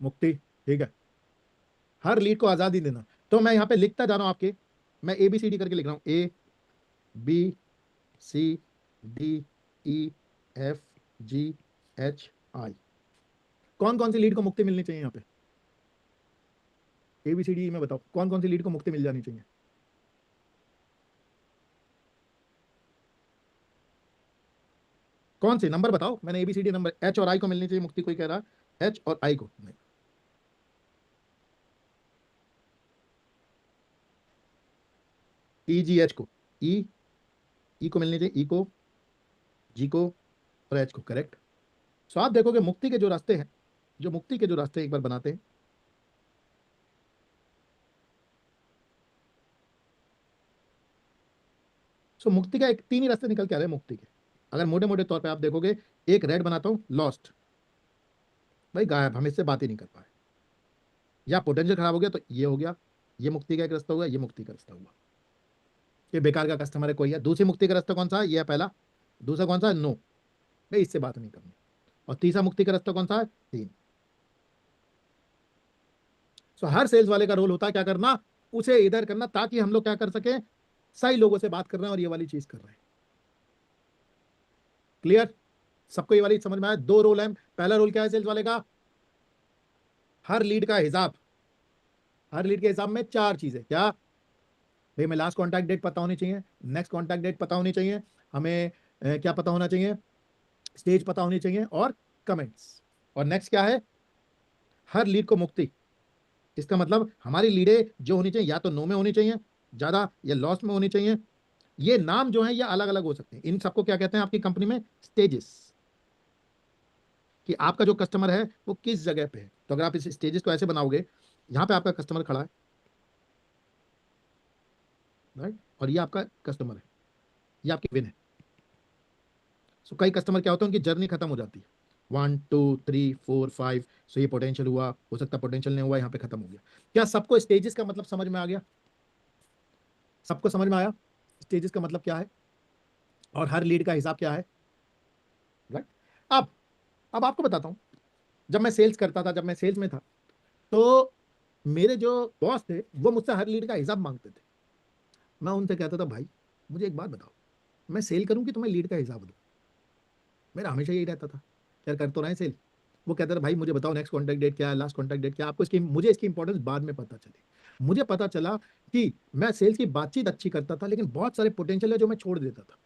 मुक्ति, ठीक है। हर लीड को आजादी देना। तो मैं यहाँ पे लिखता जा रहा हूँ आपके, मैं ABCD करके लिख रहा हूँ, ABCDEFGHI। कौन कौन सी लीड को मुक्ति मिलनी चाहिए यहाँ पे? ABCD में बताओ कौन कौन सी लीड को मुक्ति मिल जानी चाहिए? कौन सी नंबर बताओ, मैंने ABCD नंबर, H और I को मिलनी चाहिए मुक्ति, कोई कह रहा है H और I को नहीं। EGH को, E को मिलनी चाहिए, E को, G को और H को, करेक्ट। सो आप देखोगे मुक्ति के जो रास्ते हैं, जो मुक्ति के जो रास्ते एक बार बनाते हैं, सो मुक्ति का एक तीन ही रास्ते निकल के आ रहे हैं मुक्ति के। अगर मोटे मोटे तौर पे आप देखोगे, एक रेड बनाता हूं, लॉस्ट, भाई गायब, हम इससे बात ही नहीं कर पाए, या पोटेंशियल खराब हो गया, तो ये हो गया, ये मुक्ति का एक रास्ता हुआ, ये मुक्ति का रास्ता हुआ, ये बेकार का कस्टमर है कोई है। दूसरी मुक्ति का रास्ता कौन सा है? ये है पहला। दूसरा कौन सा है? नो, भाई इससे बात नहीं करनी। और तीसरा मुक्ति का रास्ता कौन सा है? 3। सो हर सेल्स वाले का रोल होता है क्या करना, उसे इधर करना, ताकि हम लोग क्या कर सके, सही लोगों से बात कर रहे हैं और ये वाली चीज कर रहे हैं। क्लियर? सबको ये वाली समझ में आया? 2 रोल है। पहला रोल क्या है सेल्स वाले का? हर लीड का हिसाब। हर लीड के हिसाब में 4 चीजें, क्या? भाई हमें लास्ट कॉन्टैक्ट डेट पता होनी चाहिए, नेक्स्ट कॉन्टैक्ट डेट पता होनी चाहिए, हमें क्या पता होना चाहिए, स्टेज पता होनी चाहिए और कमेंट्स। और नेक्स्ट क्या है, हर लीड को मुक्ति। इसका मतलब हमारी लीडें जो होनी चाहिए या तो नो में होनी चाहिए ज्यादा या लॉस में होनी चाहिए। ये नाम जो है ये अलग अलग हो सकते हैं। इन सबको क्या कहते हैं आपकी कंपनी में, स्टेजेस, कि आपका जो कस्टमर है वो किस जगह पे है। तो अगर आप इस स्टेजेस को ऐसे बनाओगे, यहाँ पे आपका कस्टमर खड़ा है, राइट, और ये आपका कस्टमर है, ये आपकी विन है। सो कई कस्टमर क्या होते हैं, उनकी जर्नी खत्म हो जाती है, 1 2 3 4 5, सो ये पोटेंशियल हुआ, हो सकता है पोटेंशियल नहीं हुआ, यहाँ पे खत्म हो गया। क्या सबको स्टेजेस का मतलब समझ में आ गया? सबको समझ में आया स्टेजेस का मतलब क्या है और हर लीड का हिसाब क्या है, राइट। अब आपको बताता हूँ, जब मैं सेल्स करता था, जब मैं सेल्स में था, तो मेरे जो बॉस थे वो मुझसे हर लीड का हिसाब मांगते थे। मैं उनसे कहता था, भाई मुझे एक बात बताओ, मैं सेल करूं कि तुम्हें लीड का हिसाब दूं? मेरा हमेशा यही रहता था, यार कर तो रहे हैं सेल। वो कहता था, भाई मुझे बताओ नेक्स्ट कॉन्टैक्ट डेट क्या है, लास्ट कॉन्टैक्ट डेट क्या है, आपको इसकी, मुझे इसकी इंपॉर्टेंस बाद में पता चली। मुझे पता चला कि मैं सेल्स की बातचीत अच्छी करता था, लेकिन बहुत सारे पोटेंशियल है जो मैं छोड़ देता था।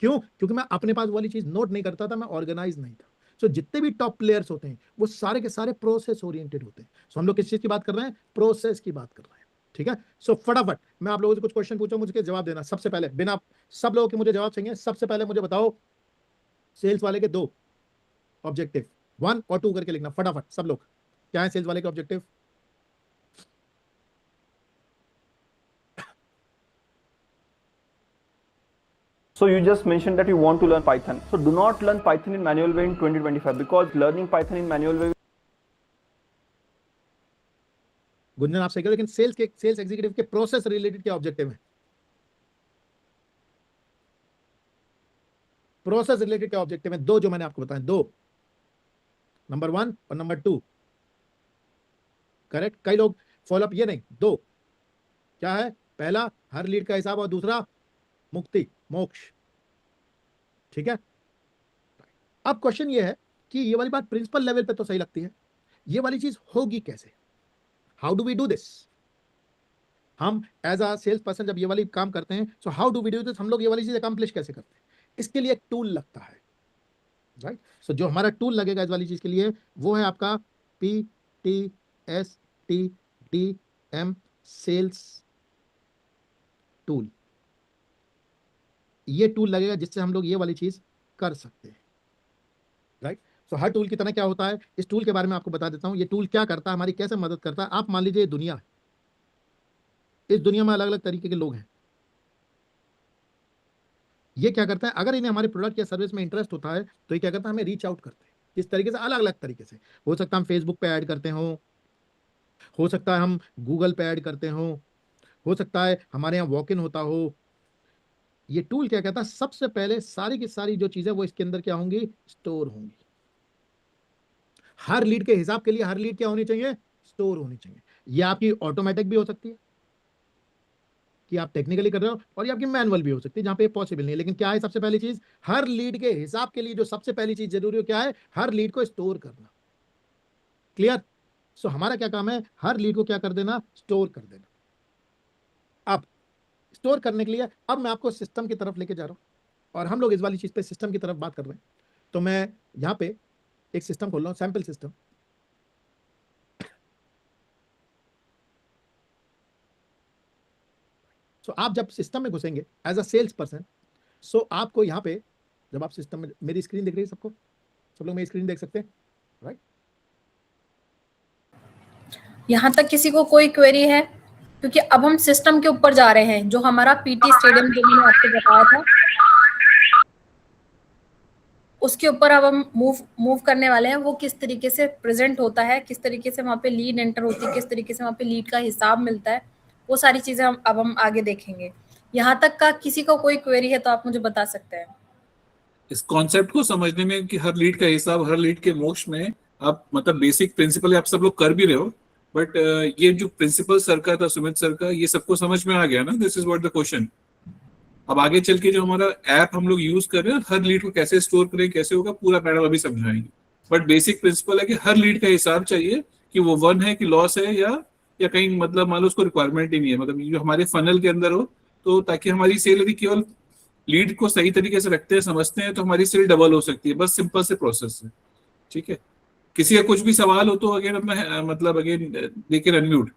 क्यों? क्योंकि मैं अपने पास वाली चीज नोट नहीं करता था, मैं ऑर्गेनाइज नहीं था। सो जितने भी टॉप प्लेयर्स होते हैं वो सारे के सारे प्रोसेस ओरिएंटेड होते हैं। सो हम लोग किस चीज की बात कर रहे हैं, प्रोसेस की बात कर रहे हैं, ठीक है। सो फटाफट मैं आप लोगों से कुछ क्वेश्चन पूछूं, मुझे जवाब देना। सबसे पहले, बिना, सब लोगों के मुझे जवाब चाहिए। सबसे पहले मुझे बताओ, सेल्स वाले के 2 ऑब्जेक्टिव, 1 और 2 करके लिखना फटाफट सब लोग। क्या है सेल्स वाले के objective? So you just mentioned that you want to learn Python. So do not learn Python in manual way in 2025 because learning Python in manual way. Gunjan आप सही कह, लेकिन सेल्स एग्जीक्यूटिव के प्रोसेस रिलेटेड क्या objective है? Process related क्या objective है? 2 जो मैंने आपको बताया, 2, नंबर 1 और नंबर 2, करेक्ट। कई लोग फॉलोअप ये नहीं, 2 क्या है, पहला हर लीड का हिसाब और दूसरा मुक्ति, मोक्ष, ठीक है। अब क्वेश्चन ये है कि ये वाली बात प्रिंसिपल लेवल पे तो सही लगती है, ये वाली चीज होगी कैसे? How do we do this? हम एज अ सेल्स पर्सन जब ये वाली काम करते हैं, so how do we do this, हम लोग ये वाली चीज अकम्प्लिश कैसे करते हैं? इसके लिए एक टूल लगता है, राइट। सो जो हमारा टूल लगेगा इस वाली चीज के लिए वो है आपका PTSTDM सेल्स टूल। ये टूल लगेगा जिससे हम लोग ये वाली चीज कर सकते हैं, राइट। सो हर टूल की तरह क्या होता है, इस टूल के बारे में आपको बता देता हूं। ये टूल क्या करता है, हमारी कैसे मदद करता है। आप मान लीजिए दुनिया है, इस दुनिया में अलग अलग तरीके के लोग हैं। ये क्या करता है, अगर इन्हें हमारे प्रोडक्ट या सर्विस में इंटरेस्ट होता है तो ये क्या करता है, हमें रीच आउट करते हैं। किस तरीके से? अलग अलग तरीके से। हो सकता है हम फेसबुक पे ऐड करते हो सकता है हम गूगल पे ऐड करते हो सकता है हमारे यहाँ वॉक इन होता हो। ये टूल क्या कहता है, सबसे पहले सारी की सारी जो चीजें वो इसके अंदर क्या होंगी, स्टोर होंगी। हर लीड के हिसाब के लिए हर लीड क्या होनी चाहिए, स्टोर होनी चाहिए। ये आपकी ऑटोमेटिक भी हो सकती है कि आप टेक्निकली कर रहे हो, और ये आपकी मैनुअल भी हो सकती है जहां पे पॉसिबल नहीं है। लेकिन क्या है सबसे पहली चीज, हर लीड के हिसाब के लिए जो सबसे पहली चीज जरूरी हो क्या है, हर लीड को स्टोर करना। क्लियर? सो हमारा क्या काम है, हर लीड को क्या कर देना, स्टोर कर देना। अब स्टोर करने के लिए अब मैं आपको सिस्टम की तरफ लेके जा रहा हूं, और हम लोग इस वाली चीज पे सिस्टम की तरफ बात कर रहे हैं। तो मैं यहां पे एक सिस्टम खोल रहा हूं, सैंपल सिस्टम। सो आप जब सिस्टम में घुसेंगे एज अ सेल्स पर्सन, सो आपको यहाँ पे जब आप सिस्टम में, मेरी स्क्रीन दिख रही है सबको, सब लोग मेरी स्क्रीन देख सकते हैं, राइट। यहाँ तक किसी को कोई क्वेरी है? क्योंकि अब हम सिस्टम के ऊपर जा रहे हैं, जो हमारा पीटी स्टेडियम जो मैंने आपको बताया था उसके ऊपर अब हम मूव करने वाले हैं। वो किस तरीके से प्रेजेंट होता है, किस तरीके से वहाँ पे लीड एंटर होती है, किस तरीके से वहाँ पे लीड का हिसाब मिलता है, वो सारी चीजें हम आगे देखेंगे। यहाँ तक का किसी को कोई क्वेरी है तो आप मुझे बता सकते हैं। इस कॉन्सेप्ट को समझने में कि हर लीड का हिसाब, हर लीड के मोक्ष में आप मतलब बेसिक प्रिंसिपल आप सब लोग कर भी रहे हो, बट ये जो प्रिंसिपल सर का था, सुमित सर का, ये सबको समझ में आ गया ना? This is what the question. अब आगे चल के जो हमारा ऐप हम लोग यूज कर रहे हैं, हर लीड को कैसे स्टोर करें, कैसे होगा, पूरा पैटर्न अभी समझाएंगे। बट बेसिक प्रिंसिपल है कि हर लीड का हिसाब चाहिए कि वो 1 है कि लॉस है या या कहीं मतलब मान लो उसको रिक्वायरमेंट ही नहीं है, मतलब जो हमारे फनल के अंदर हो, तो ताकि हमारी सेल यदि केवल लीड को सही तरीके से रखते हैं, समझते हैं, तो हमारी सेल डबल हो सकती है। बस सिंपल से प्रोसेस है, ठीक है। किसी का कुछ भी सवाल हो तो अगेन अपना मतलब अगेन दे कैन अनम्यूट,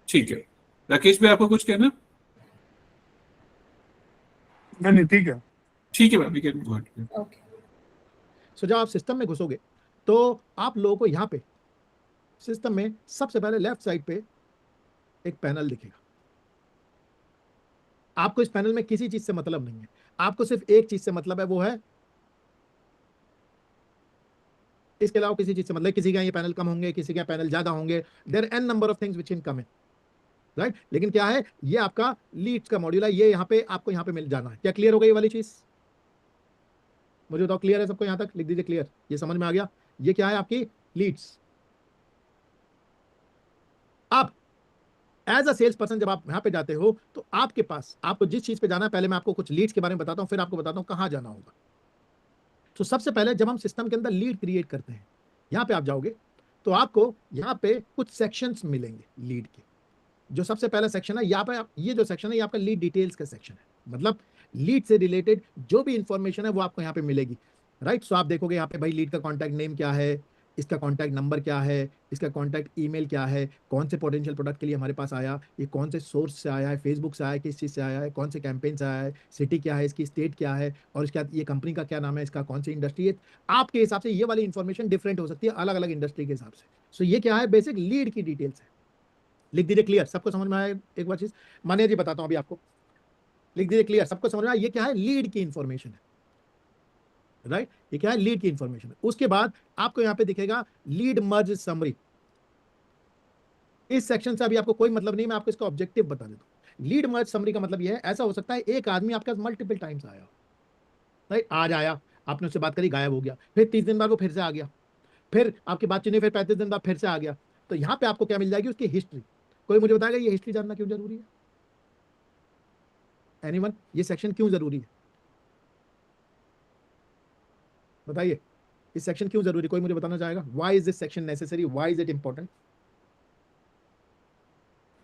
ठीक है। राकेश भाई आपको कुछ कहना? नहीं ठीक है। ठीक है ma'am, we can go ahead. Okay, so जब आप सिस्टम में घुसोगे तो आप लोगों को यहाँ पे सिस्टम में सबसे पहले लेफ्ट साइड पे एक पैनल दिखेगा। आपको इस पैनल में किसी चीज से मतलब नहीं है, आपको सिर्फ एक चीज से मतलब है, वो है, इसके अलावा किसी चीज से मतलब, किसी का ये पैनल कम होंगे, किसी का पैनल ज्यादा होंगे, there an number of things which in come in, right. लेकिन क्या है, ये आपका लीड्स का मॉड्यूल है, ये यहाँ पे आपको यहाँ पे मिल जाना है। क्या क्लियर हो गई ये वाली चीज? मुझे बताओ, क्लियर है सबको? यहाँ तक लिख दीजिए क्लियर, ये समझ में आ गया। ये क्या है? आपकी लीड्स। अब एज अ सेल्स पर्सन जब आप यहाँ पे जाते हो तो आपके पास, आपको जिस चीज पे जाना है, पहले मैं आपको कुछ लीड्स के बारे में बताता हूँ, फिर आपको बताता हूँ कहाँ जाना होगा। तो सबसे पहले जब हम सिस्टम के अंदर लीड क्रिएट करते हैं, यहाँ पे आप जाओगे तो आपको यहाँ पे कुछ सेक्शंस मिलेंगे लीड के। जो सबसे पहला सेक्शन है यहाँ पे, ये जो सेक्शन है, ये आपका लीड डिटेल्स का सेक्शन है। मतलब लीड से रिलेटेड जो भी इंफॉर्मेशन है वो आपको यहाँ पे मिलेगी, राइट। सो आप देखोगे यहाँ पे भाई लीड का कॉन्टैक्ट नेम क्या है, इसका कॉन्टैक्ट नंबर क्या है, इसका कॉन्टैक्ट ईमेल क्या है, कौन से पोटेंशियल प्रोडक्ट के लिए हमारे पास आया, ये कौन से सोर्स से आया है, फेसबुक से आया है, किस चीज़ से आया है, कौन से कैंपेन से आया है, सिटी क्या है, इसकी स्टेट क्या है, और इसके बाद ये कंपनी का क्या नाम है, इसका कौन सी इंडस्ट्री है। आपके हिसाब से ये वाली इंफॉर्मेशन डिफरेंट हो सकती है अलग अलग इंडस्ट्री के हिसाब से। सो ये क्या है, बेसिक लीड की डिटेल्स है। लिख दीजिए क्लियर, सबको समझ में आया? एक बार चीज मानिए जी, बताता हूं अभी आपको, लिख दीजिए क्लियर, सबको समझ में आया? ये क्या है, लीड की इंफॉर्मेशन है, राइट। ये क्या है, लीड की इंफॉर्मेशन है। उसके बाद आपको यहाँ पे दिखेगा लीड मर्ज समरी। इस सेक्शन से अभी आपको कोई मतलब नहीं, मैं आपको इसका ऑब्जेक्टिव बता देता हूँ। लीड मर्ज समरी का मतलब यह है, ऐसा हो सकता है एक आदमी आपके पास मल्टीपल टाइम्स आया, राइट। आज आया, आपने उससे बात करी, गायब हो गया, फिर 30 दिन बाद वो फिर से आ गया, फिर आपकी बातचीत नहीं, फिर 35 दिन बाद फिर से आ गया। तो यहाँ पे आपको क्या मिल जाएगी, उसकी हिस्ट्री। कोई मुझे बताएगा ये हिस्ट्री जानना क्यों जरूरी है? एनीवन? ये सेक्शन क्यों जरूरी है, बताइए, इस सेक्शन क्यों जरूरी? कोई मुझे बताना चाहेगा? Why is this section necessary, why is it important?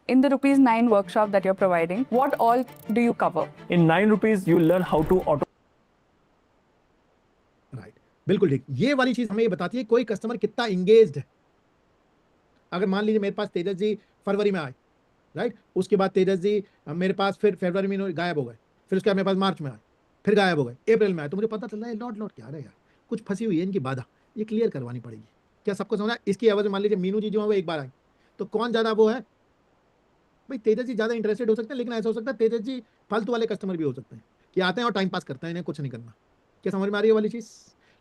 In the ₹9 workshop that you're providing, what all do you cover? In 9 rupees, you learn how to auto. Right, बिल्कुल ठीक। ये वाली चीज हमें ये बताती है कोई कस्टमर कितना इंगेज्ड है। अगर मान लीजिए मेरे पास तेजस जी फरवरी में आए, राइट, उसके बाद तेजस जी मेरे पास फिर फरवरी में गायब हो गए, फिर उसके बाद मेरे पास मार्च में आए, फिर गायब हो गए, अप्रैल में आए, तो मुझे पता चल रहा है लौट क्या रहे यार, कुछ फंसी हुई है इनकी बाधा, ये क्लियर करवानी पड़ेगी। क्या सबको समझा? इसकी एवज मान लीजिए मीनू जी जो है वो एक बार आए, तो कौन ज्यादा वो है भाई? तेजस जी ज्यादा इंटरेस्टेड हो सकते हैं, लेकिन ऐसा हो सकता है तेजस जी फालतू वाले कस्टमर भी हो सकते हैं कि आते हैं और टाइम पास करते हैं, इन्हें कुछ नहीं करना। क्या समझ में आ रही है वाली चीज?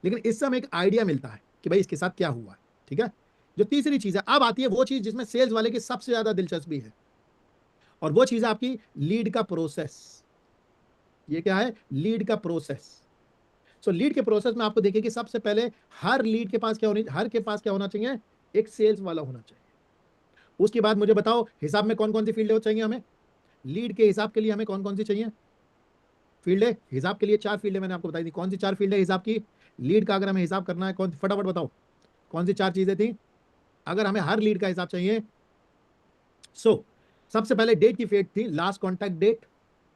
लेकिन इससे हमें एक आइडिया मिलता है कि भाई इसके साथ क्या हुआ है, ठीक है। जो तीसरी चीज है, अब आती है वो चीज जिसमें सेल्स वाले की सबसे ज्यादा दिलचस्पी है, और वो चीज है आपकी लीड का प्रोसेस। ये क्या है, लीड का प्रोसेस। सो लीड के प्रोसेस में आपको देखिए कि सबसे पहले हर लीड के पास क्या होना चाहिए, एक सेल्स वाला होना चाहिए। उसके बाद मुझे बताओ हिसाब में कौन कौन सी फील्डें चाहिए हमें, लीड के हिसाब के लिए हमें कौन कौन सी चाहिए फील्डें? हिसाब के लिए 4 फील्डें मैंने आपको बताई थी। कौन सी 4 फील्डें हिसाब की? लीड का अगर हमें हिसाब करना है, कौन, फटाफट बताओ कौन सी 4 चीजें थी अगर हमें हर लीड का हिसाब चाहिए? सो सबसे पहले डेट की फील्ड थी, लास्ट कॉन्टैक्ट डेट,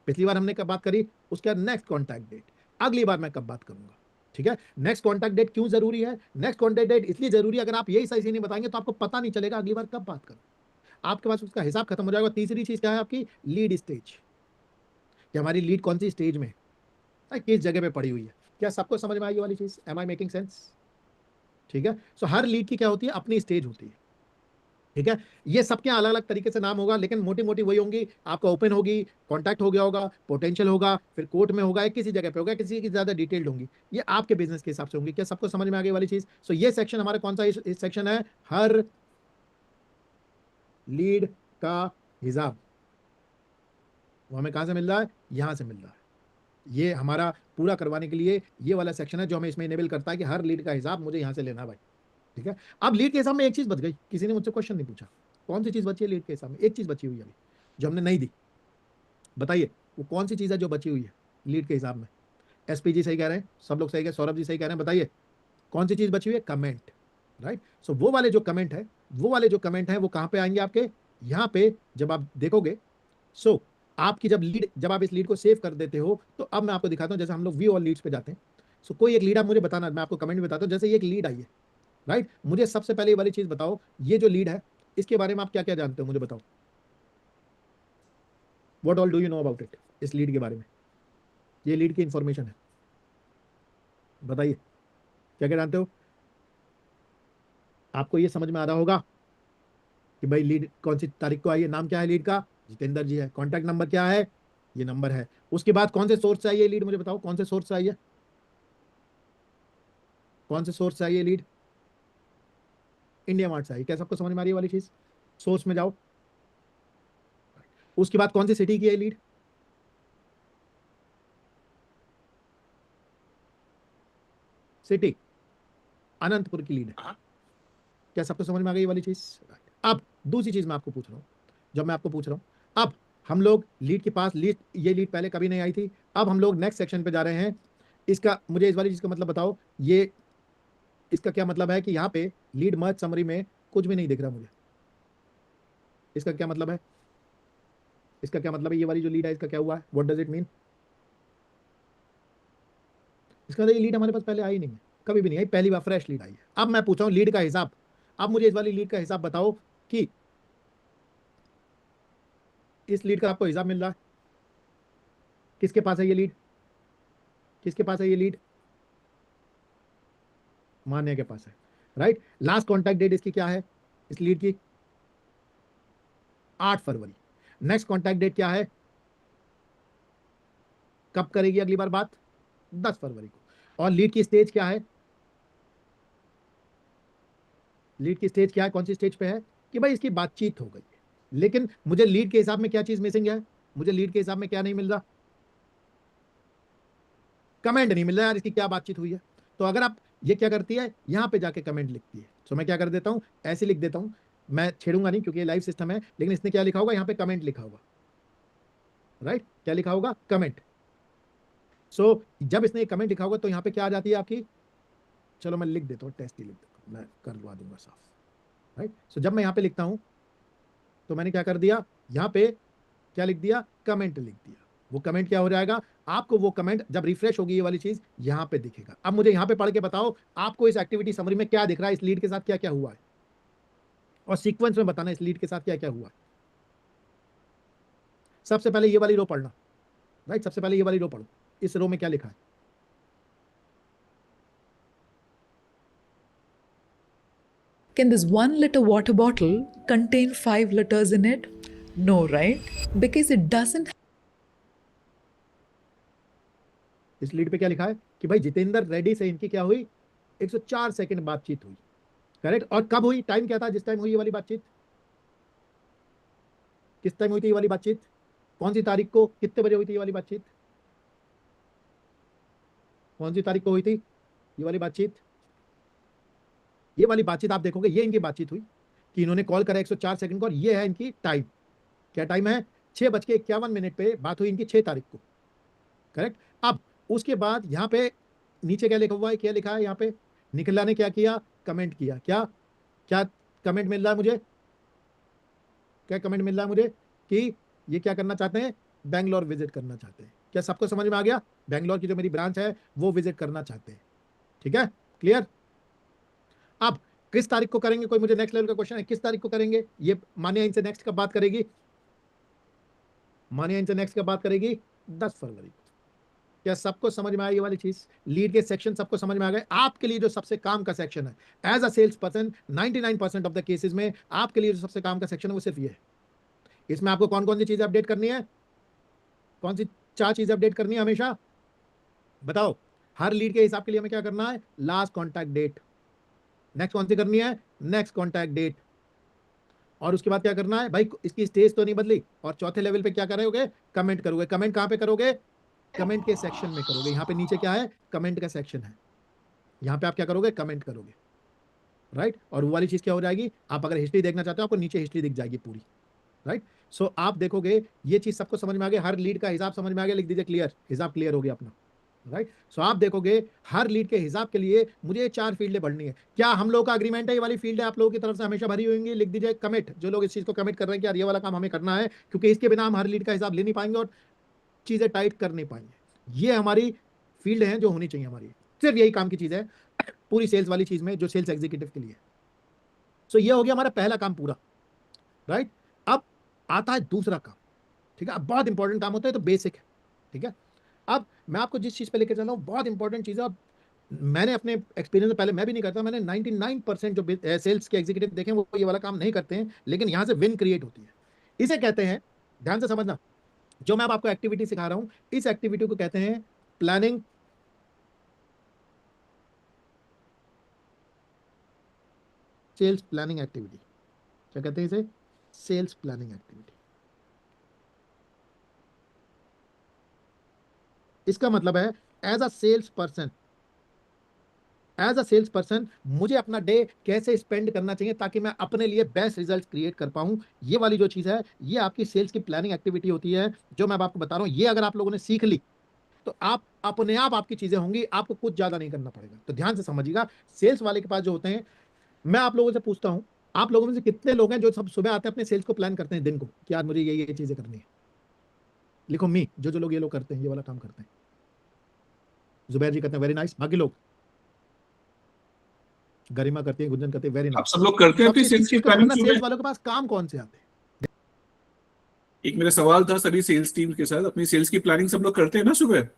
पिछली बार हमने कब बात करी, उसके बाद नेक्स्ट कॉन्टैक्ट डेट, अगली बार मैं कब बात करूंगा, ठीक है। नेक्स्ट कॉन्टैक्ट डेट क्यों जरूरी है? नेक्स्ट कॉन्टैक्ट डेट इसलिए जरूरी है, अगर आप यही सही से नहीं बताएंगे तो आपको पता नहीं चलेगा अगली बार कब बात करूं, आपके पास उसका हिसाब खत्म हो जाएगा। तीसरी चीज क्या है आपकी, लीड स्टेज, कि हमारी लीड कौन सी स्टेज में, किस जगह पे पड़ी हुई है। क्या सबको समझ में आई ये वाली चीज? Am I making sense? ठीक है। सो हर लीड की क्या होती है, अपनी स्टेज होती है, ठीक है। ये सबके अलग अलग तरीके से नाम होगा, लेकिन मोटी मोटी वही होंगी। आपका ओपन होगी, कॉन्टैक्ट हो गया होगा, पोटेंशियल होगा, फिर कोर्ट में होगा, किसी जगह पे होगा, किसी की ज्यादा डिटेल्ड होंगी, ये आपके बिजनेस के हिसाब से होंगी। क्या सबको समझ में आ गई वाली चीज? सो ये सेक्शन हमारा कौन सा सेक्शन है, हर लीड का हिसाब। वो हमें कहां से मिल रहा है, यहां से मिल रहा है। ये हमारा पूरा करवाने के लिए ये वाला सेक्शन है जो हमें इसमें इनेबल करता है कि हर लीड का हिसाब मुझे यहां से लेना है भाई, ठीक है। अब लीड के हिसाब में एक चीज बच गई, किसी ने मुझसे क्वेश्चन नहीं पूछा, कौन सी चीज बची है लीड के हिसाब में? एक चीज बची हुई है अभी जो हमने नहीं दी, बताइए वो कौन सी चीज है जो बची हुई है लीड के हिसाब में? एसपी जी सही कह रहे हैं, सब लोग सही कह, सौरभ जी सही कह रहे हैं, बताइए कौन सी चीज बची हुई है? Comment, right. सो वो वाले जो कमेंट है वो कहाँ पे आएंगे आपके, यहाँ पे जब आप देखोगे। सो आपकी जब आप इस लीड को सेव कर देते हो, तो अब मैं आपको दिखाता हूँ, जैसे हम लोग व्यू और लीड्स पे जाते हैं। सो कोई एक लीड आप मुझे बताना, मैं आपको कमेंट में बताता हूँ। जैसे ये एक लीड आई है, राइट, मुझे सबसे पहले ये वाली चीज बताओ, ये जो लीड है इसके बारे में आप क्या क्या जानते हो, मुझे बताओ। What all do you know about it, इस लीड के बारे में, ये लीड की इंफॉर्मेशन है, बताइए क्या क्या जानते हो। आपको ये समझ में आ रहा होगा कि भाई लीड कौन सी तारीख को आई है, नाम क्या है लीड का, जितेंद्र जी है, कॉन्टैक्ट नंबर क्या है, ये नंबर है। उसके बाद कौन से सोर्स से आई है लीड, मुझे बताओ कौन से सोर्स से आई है, कौन से सोर्स से आई है लीड, इंडिया मार्ट से आई। क्या सबको समझ में आ रही है वाली चीज, सोर्स में जाओ। उसके बाद कौन सी सिटी की है लीड, सिटी अनंतपुर की लीड है। क्या सबको समझ में आ गई ये वाली चीज। अब दूसरी चीज मैं आपको पूछ रहा हूं, जब मैं आपको पूछ रहा हूं, अब हम लोग लीड के पास, ये लीड पहले कभी नहीं आई थी, अब हम लोग नेक्स्ट सेक्शन पे जा रहे हैं। इसका मुझे इस वाली चीज का मतलब बताओ, ये इसका क्या मतलब है कि यहाँ पे लीड मर्ज समरी में कुछ भी नहीं दिख रहा मुझे, इसका क्या मतलब है, इसका क्या मतलब है, ये वाली जो लीड है इसका क्या हुआ है, व्हाट डज इट मीन। इसका मतलब ये लीड हमारे पास पहले आई नहीं है, कभी भी नहीं आई, पहली बार फ्रेश लीड आई है। अब मैं पूछा हूँ लीड का हिसाब, अब मुझे इस वाली लीड का हिसाब बताओ कि इस लीड का आपको हिसाब मिल रहा है, किसके पास है ये लीड, किसके पास है ये लीड, मान्या के पास है, राइट। लास्ट कॉन्टैक्ट डेट इसकी क्या है, इस लीड की 8 फरवरी। नेक्स्ट कॉन्टैक्ट डेट क्या है, कब करेगी अगली बार बात, 10 फरवरी को। और लीड की स्टेज क्या है, लीड की स्टेज क्या है, कौन सी स्टेज पे है, कि भाई इसकी बातचीत हो गई है। लेकिन मुझे लीड के हिसाब में क्या चीज मिसिंग है, मुझे लीड के हिसाब में क्या नहीं मिल रहा, कमेंट नहीं मिल रहा यार, इसकी क्या बातचीत हुई है। तो अगर आप ये क्या करती है, यहां पे जाके कमेंट लिखती है, तो मैं क्या कर देता हूं, ऐसे लिख देता हूं, मैं छेड़ूंगा नहीं क्योंकि ये लाइव सिस्टम है, लेकिन इसने क्या लिखा होगा, यहाँ पे कमेंट लिखा होगा, राइट, क्या लिखा होगा, कमेंट। सो जब इसने कमेंट लिखा होगा तो यहाँ पे क्या आ जाती है आपकी, चलो मैं लिख देता हूँ, टेस्ट ही लिख देता हूँ, मैं करवा दूंगा साफ, राइट। सो जब मैं यहाँ पे लिखता हूँ तो मैंने क्या कर दिया, यहाँ पे क्या लिख दिया, कमेंट लिख दिया। वो कमेंट क्या हो जाएगा, आपको वो कमेंट जब रिफ्रेश होगी ये वाली चीज यहाँ पे दिखेगा। अब मुझे यहाँ पे पढ़ के बताओ आपको इस एक्टिविटी समरी में क्या दिख रहा है, इस लीड के साथ क्या क्या हुआ है, और सीक्वेंस में बताना इस लीड के साथ क्या क्या हुआ है। सबसे पहले ये वाली रो पढ़ना, राइट, सबसे पहले ये वाली रो पढ़ो, इस रो में क्या लिखा है, Can this 1 liter water bottle contain 5 liters in it? No, right? Because it doesn't. इस लीड पे क्या लिखा है कि भाई जितेंद्र रेड्डी से इनकी क्या हुई, 104 सेकंड बातचीत हुई, करेक्ट। और कब हुई, टाइम क्या था जिस टाइम हुई ये वाली बातचीत, किस टाइम हुई थी ये वाली बातचीत, कौन सी तारीख को, कितने बजे हुई थी ये वाली बातचीत, कौन सी तारीख को हुई थी ये वाली बातचीत। ये वाली बातचीत आप देखोगे, ये इनकी बातचीत हुई कि इन्होंने कॉल करा 104 सेकंड को, और ये है इनकी टाइम, क्या टाइम है, 6:51 पे बात हुई इनकी 6 तारीख को, करेक्ट। अब उसके बाद यहाँ पे नीचे क्या लिखा हुआ है, क्या लिखा है यहाँ पे, निखिला ने क्या किया, कमेंट किया, क्या क्या कमेंट मिल रहा है मुझे, क्या कमेंट मिल रहा है मुझे कि ये क्या करना चाहते हैं, बैंगलोर विजिट करना चाहते हैं। क्या सबको समझ में आ गया, बैंगलोर की जो मेरी ब्रांच है वो विजिट करना चाहते हैं, ठीक है, क्लियर। अब किस तारीख को करेंगे, कोई मुझे नेक्स्ट लेवल का क्वेश्चन है, किस तारीख को करेंगे, ये मान्या इनसे नेक्स्ट कब बात करेगी, मान्या इनसे नेक्स्ट कब बात करेगी, 10 फरवरी को। क्या सबको समझ में आई ये वाली चीज, लीड के सेक्शन सबको समझ में आ गए। आपके लिए जो सबसे काम का सेक्शन है as a sales person, 99% of the cases में आपके लिए जो सबसे काम का सेक्शन है वो सिर्फ ये है। इसमें आपको कौन कौन सी चीजें अपडेट करनी है, कौन सी 4 चीजें अपडेट करनी है हमेशा, बताओ। हर लीड के हिसाब के लिए हमें क्या करना है, लास्ट कॉन्टैक्ट डेट, नेक्स्ट कौन सी करनी है, नेक्स्ट कॉन्टैक्ट डेट, और उसके बाद क्या करना है, भाई इसकी स्टेज तो नहीं बदली, और चौथे लेवल पे क्या करोगे, कमेंट करोगे। कमेंट कहाँ पे करोगे, कमेंट के सेक्शन में करोगे। यहाँ पे नीचे क्या है, कमेंट का सेक्शन है, यहाँ पे आप क्या करोगे, कमेंट करोगे, राइट। और वो वाली चीज क्या हो जाएगी, आप अगर हिस्ट्री देखना चाहते हो आपको नीचे हिस्ट्री दिख जाएगी पूरी, राइट। सो आप देखोगे ये चीज सबको समझ में आ गया, हर लीड का हिसाब समझ में आ गया, लिख दीजिए क्लियर, हिसाब क्लियर हो गया अपना, राइट। सो आप देखोगे हर लीड के हिसाब के लिए मुझे ये 4 फील्डें भरनी है। क्या हम लोग का अग्रीमेंट है ये वाली फील्ड है आप लोगों की तरफ से हमेशा भरी होंगी? लिख दीजिए कमिट, जो लोग इस चीज को कमिट कर रहे हैं कि यार ये वाला काम हमें करना है, क्योंकि इसके बिना हम हर लीड का हिसाब ले नहीं पाएंगे और चीजें टाइट कर नहीं पाएंगे। ये हमारी फील्ड है जो होनी चाहिए हमारी, सिर्फ यही काम की चीज है पूरी सेल्स वाली चीज में जो सेल्स एग्जीक्यूटिव के लिए। सो ये हो गया हमारा पहला काम पूरा, राइट। अब आता है दूसरा काम, ठीक है। अब बहुत इंपॉर्टेंट काम होता है, तो बेसिक है, ठीक है। अब मैं आपको जिस चीज पे लेके चल रहा हूँ बहुत इंपॉर्टेंट चीज है, और मैंने अपने एक्सपीरियंस में, पहले मैं भी नहीं करता, मैंने 99% जो सेल्स के एग्जीक्यूटिव देखे वो ये वाला काम नहीं करते हैं, लेकिन यहां से विन क्रिएट होती है। इसे कहते हैं, ध्यान से समझना, जो मैं आपको एक्टिविटी सिखा रहा हूं इस एक्टिविटी को कहते हैं प्लानिंग सेल्स प्लानिंग एक्टिविटी। क्या कहते हैं इसे? Sales planning activity. इसका मतलब है एज अ सेल्स पर्सन मुझे अपना डे कैसे स्पेंड करना चाहिए ताकि मैं अपने लिए बेस्ट रिजल्ट क्रिएट कर पाऊं। ये वाली जो चीज है ये आपकी सेल्स की प्लानिंग एक्टिविटी होती है, जो मैं आपको बता रहा हूं। ये अगर आप लोगों ने सीख ली तो आप अपने आप आपकी चीजें होंगी, आपको कुछ ज्यादा नहीं करना पड़ेगा। तो ध्यान से समझिएगा, सेल्स वाले के पास जो होते हैं, मैं आप लोगों से पूछता हूं, आप लोगों में से कितने लोग हैं जो सब सुबह आते हैं अपने सेल्स को प्लान करते हैं दिन को कि यार मुझे ये चीजें करनी है? लिखो मी, जो लोग ये लोग करते हैं, ये वाला काम करते हैं। जुबैर जी करते हैं, वेरी नाइस। बाकी लोग, गरिमा करती है, गुंजन करती है, वेरी आप नाइस। सब लोग करते हैं अपनी सेल्स की प्लानिंग सेल्स सुबह? वालों के पास काम कौन से आते हैं? एक मेरा सवाल था सभी सेल्स टीम के साथ, अपनी सेल्स की प्लानिंग सब लोग करते हैं ना सुबह?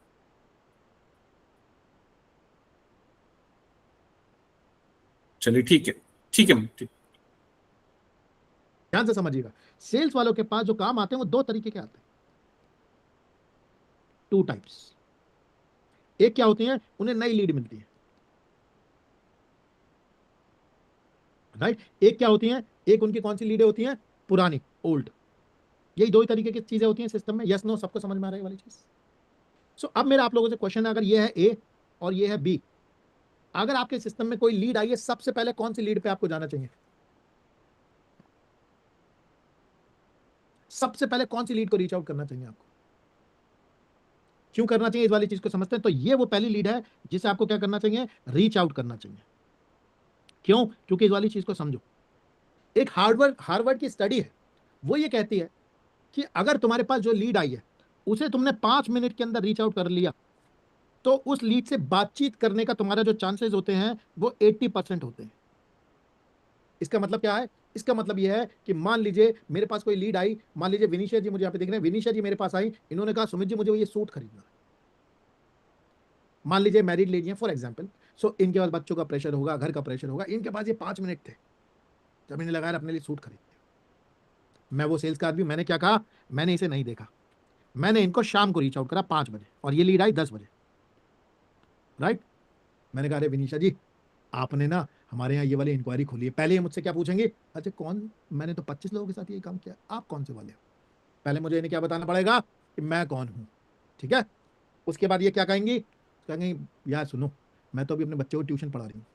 चलिए ठीक है, ठीक है, ठीक। ध्यान से समझिएगा, सेल्स वालों के पास जो काम आते हैं वो 2 तरीके के आते हैं, 2 टाइप्स। एक क्या होती है, उन्हें नई लीड मिलती है, राइट। एक क्या होती है, एक उनकी कौन सी लीडें होती हैं? पुरानी, ओल्ड। यही 2 ही तरीके की चीजें होती हैं सिस्टम में। यस नो, सबको समझ में आ रहा है वाली चीज? सो अब मेरा आप लोगों से क्वेश्चन है, अगर ये है ए और ये है बी, अगर आपके सिस्टम में कोई लीड आई है, सबसे पहले कौन सी लीड पे आपको जाना चाहिए? सबसे पहले कौन सी लीड को रीच आउट करना चाहिए आपको? क्यों करना चाहिए, इस वाली चीज को समझते हैं। तो ये वो पहली लीड है जिसे आपको क्या करना चाहिए? रीच आउट करना चाहिए। क्यों? क्योंकि इस वाली चीज को समझो, एक हार्वर्ड की स्टडी है, वो ये कहती है कि अगर तुम्हारे पास जो लीड आई है उसे तुमने 5 मिनट के अंदर रीच आउट कर लिया, तो उस लीड से बातचीत करने का तुम्हारा जो चांसेस होते हैं वो 80% होते हैं। इसका मतलब क्या है? इसका मतलब यह है कि मान लीजिए मेरे पास कोई लीड आई, मान लीजिए विनीशा जी, मुझे यहाँ पे दिख रहे हैं, विनीशा जी मेरे पास आई, इन्होंने कहा सुमित जी मुझे ये सूट खरीदना है। मान लीजिए मैरिड लेडी है फॉर एग्जाम्पल, सो इनके पास बच्चों का प्रेशर होगा, घर का प्रेशर होगा, इनके पास ये 5 मिनट थे जब इन्हें लगाया अपने लिए सूट खरीदते। मैं वो सेल्स का आदमी, मैंने क्या कहा, मैंने इसे नहीं देखा, मैंने इनको शाम को रीच आउट करा 5 बजे और ये लीड आई 10 बजे, राइट। मैंने कहा अरे विनीशा जी आपने ना हमारे यहाँ ये वाली इंक्वायरी खोली है। पहले ये मुझसे क्या पूछेंगे, अच्छा कौन, मैंने तो 25 लोगों के साथ ये काम किया, आप कौन से वाले हो? पहले मुझे इन्हें क्या बताना पड़ेगा कि मैं कौन हूँ, ठीक है। उसके बाद ये क्या कहेंगी, कहेंगे यार सुनो, मैं तो अभी अपने बच्चों को ट्यूशन पढ़ा रही हूँ,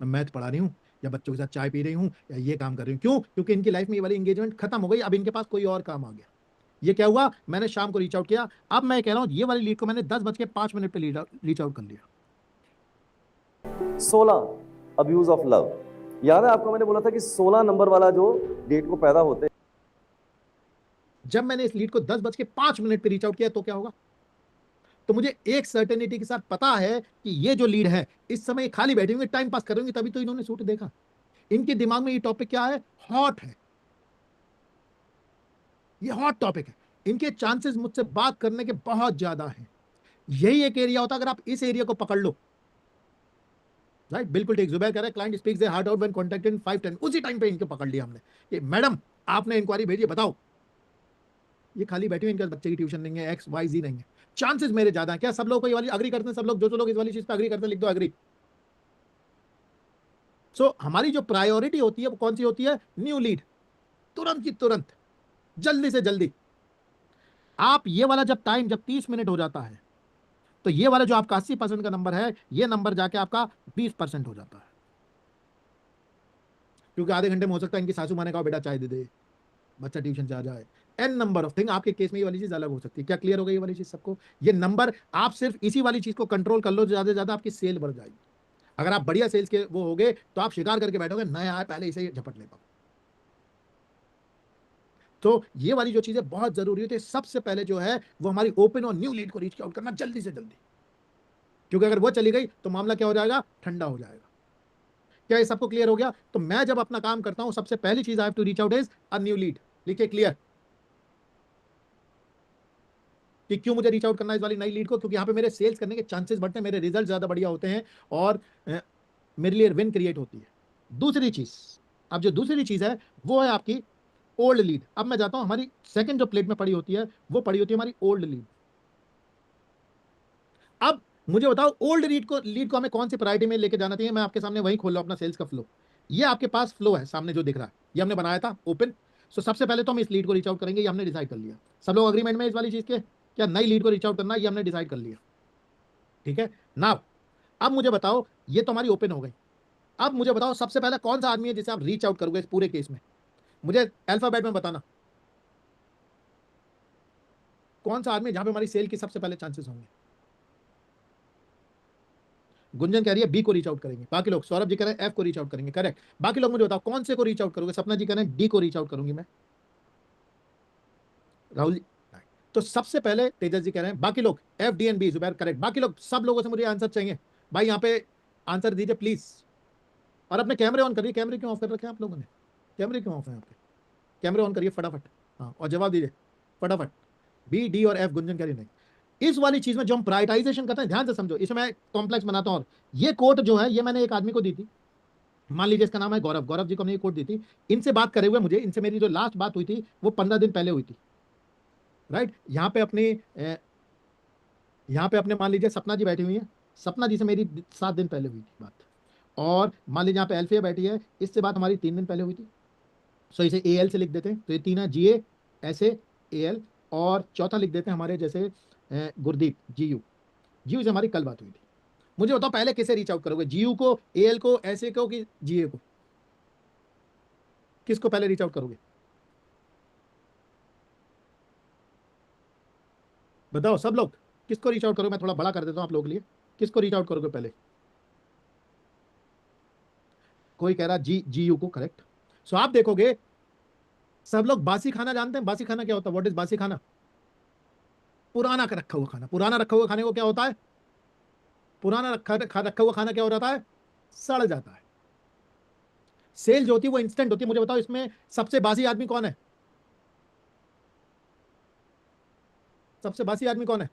मैं मैथ पढ़ा रही हूँ, या बच्चों के साथ चाय पी रही हूँ, या ये काम कर रही हूँ। क्यों? क्योंकि इनकी लाइफ में ये वाली एंगेजमेंट खत्म हो गई, अब इनके पास कोई और काम आ गया। ये क्या हुआ, मैंने शाम को रीच आउट किया, अब मैं कह रहा हूँ ये वाली लीड को मैंने 10:05 पे रीच आउट कर लिया। 16 अब्यूज ऑफ लव। याद है आपको मैंने बोला था कि 16 नंबर वाला जो डेट को पैदा होते, जब मैंने इस लीड को 10:05 पे रीच आउट किया तो क्या होगा, तो मुझे एक सर्टेनिटी के साथ पता है कि ये जो लीड है इस समय खाली बैठी होंगी, टाइम पास कर रही होंगी, तभी तो इन्होंने सूट देखा। इनके दिमाग में ये टॉपिक क्या है, हॉट है, ये हॉट टॉपिक है, इनके चांसेस मुझसे बात करने के बहुत ज्यादा हैं। यही एक एरिया होता है, अगर आप इस एरिया को पकड़ लो, राइट, बिल्कुल ठीक। जुबैर कह रहा है client speaks their heart out when contacted in 5-10, उसी टाइम पे इनको पकड़ लिया हमने कि मैडम आपने इंक्वायरी भेजी, बताओ। ये खाली बैठी हुई, इनका बच्चे की ट्यूशन नहीं है, XYZ नहीं है, चांसेस मेरे ज्यादा हैं। क्या सब लोग को ये वाली अग्री करते हैं? सब लोग, जो लोग इस वाली चीज पे अग्री करते हैं लिख दो अग्री। सो हमारी जो प्रायोरिटी होती है वो कौन सी होती है, न्यू लीड, तुरंत की तुरंत, जल्दी से जल्दी। आप ये वाला जब 30 मिनट हो जाता है तो ये वाला जो आपका 80% का नंबर है, ये नंबर जाके आपका 20% हो जाता है, क्योंकि आधे घंटे में हो सकता है इनकी सासू माँ ने कहा बेटा चाय दे दे, बच्चा ट्यूशन से आ जाए, एन नंबर ऑफ थिंग। आपके केस में ये वाली चीज अलग हो सकती है। क्या क्लियर हो गई ये वाली चीज सबको? ये नंबर, आप सिर्फ इसी वाली चीज को कंट्रोल कर लो, ज्यादा से ज्यादा आपकी सेल बढ़ जाएगी। अगर आप बढ़िया सेल्स के वो हो गए तो आप शिकार करके बैठोगे, नया है पहले इसे झपट ले पाओ। तो ये वाली जो चीजें बहुत जरूरी होती है, सबसे पहले जो है वो हमारी ओपन और न्यू लीड को रीच आउट करना जल्दी से जल्दी, क्योंकि अगर वो चली गई तो मामला क्या हो जाएगा, ठंडा हो जाएगा। क्या ये सबको क्लियर हो गया? तो मैं जब अपना काम करता हूं, सबसे पहली चीज I have to reach out is a new lead. लिखिए क्लियर कि क्यों मुझे रीच आउट करना है इस वाली नई लीड को, क्योंकि यहां पे मेरे सेल्स करने के चांसेस बढ़ते हैं, मेरे रिजल्ट ज्यादा बढ़िया होते हैं और मेरे लिए विन क्रिएट होती है। दूसरी चीज, अब जो दूसरी चीज है वो है आपकी ओल्ड लीड। अब मैं जाता हूं, हमारी सेकंड जो प्लेट में पड़ी होती है वो पड़ी होती है हमारी ओल्ड लीड। अब मुझे बताओ ओल्ड लीड को हमें कौन सी प्रायोरिटी में लेके जाना चाहिए। मैं आपके सामने वही खोल रहा हूं अपना सेल्स का फ्लो। ये आपके पास फ्लो है सामने जो दिख रहा है, ये हमने बनाया था ओपन। सो सबसे पहले तो हम इस लीड को रीच आउट करेंगे, ये हमने डिसाइड कर लिया। सब लोग अग्रीमेंट में इस वाली चीज के? क्या नई लीड को रीच आउट करना है, ये हमने डिसाइड कर लिया। ठीक है नाउ, अब मुझे बताओ, ये तो हमारी ओपन हो गई। अब मुझे बताओ सबसे पहले कौन सा आदमी है जिसे आप रीच आउट करोगे इस पूरे केस में? मुझे अल्फाबेट में बताना कौन सा आदमी जहां पे हमारी सेल की सबसे पहले चांसेस होंगे। गुंजन कह रही है बी को रीच आउट करेंगे। बाकी लोग, सौरभ जी कह रहे हैं एफ को रीच आउट करेंगे, करेक्ट। बाकी लोग मुझे बताओ कौन से को रीच आउट करोगे? सपना जी कह रहे हैं डी को रीच आउट करूंगी मैं। राहुल जी, तो सबसे पहले तेजस जी कह रहे हैं बाकी लोग F D and B, Zubair correct. बाकी लोग, सब लोगों से मुझे आंसर चाहिए भाई, यहाँ पे आंसर दीजिए प्लीज। और अपने कैमरे ऑन करिए। कैमरे क्यों ऑफ कर रखे हैं आप लोगों ने? कैमरे क्यों ऑफ है आपके? कैमरे ऑन करिए फटाफट। हाँ, और जवाब दीजिए फटाफट। बी, डी और एफ। गुंजन कह रही नहीं। इस वाली चीज में जो हम प्रायोरिटाइजेशन करते हैं, ध्यान से समझो, इसे मैं कॉम्प्लेक्स बनाता हूं। और ये कोट जो है ये मैंने एक आदमी को दी थी, मान लीजिए इसका नाम है गौरव। गौरव जी को हमने ये कोट दी थी। इनसे बात करे हुए मुझे, इनसे मेरी जो लास्ट बात हुई थी वो 15 दिन पहले हुई थी, राइट। यहाँ पे अपने मान लीजिए सपना जी बैठी हुई है। सपना जी से मेरी 7 दिन पहले हुई थी बात। और मान लीजिए यहाँ पे एल्फिया बैठी है, इससे बात हमारी 3 दिन पहले हुई थी। सो इसे ए एल से लिख देते हैं, तो ये 3 है, जी ए ऐसे ए एल, और चौथा लिख देते हैं हमारे जैसे गुरदीप, जी यू। जी यू से हमारी कल बात हुई थी। मुझे बताओ पहले किसे रीच आउट करोगे, जी यू को, ए एल को, ऐसे को, कि जी ए को? किसको पहले रीच आउट करोगे बताओ सब लोग, किसको रीच आउट करोगे? मैं थोड़ा बड़ा कर देता हूं आप लोगों के लिए। किसको रीच आउट करोगे पहले? कोई कह रहा जी यू को, करेक्ट। सो आप देखोगे सब लोग बासी खाना जानते हैं। बासी खाना क्या होता है? व्हाट इज बासी खाना? पुराना का रखा हुआ खाना। पुराना रखा हुआ खाने को क्या होता है? पुराना रखा हुआ खाना क्या हो जाता है? सड़ जाता है। सेल जो होती है वो इंस्टेंट होती है। मुझे बताओ इसमें सबसे बासी आदमी कौन है? सबसे बासी आदमी कौन है?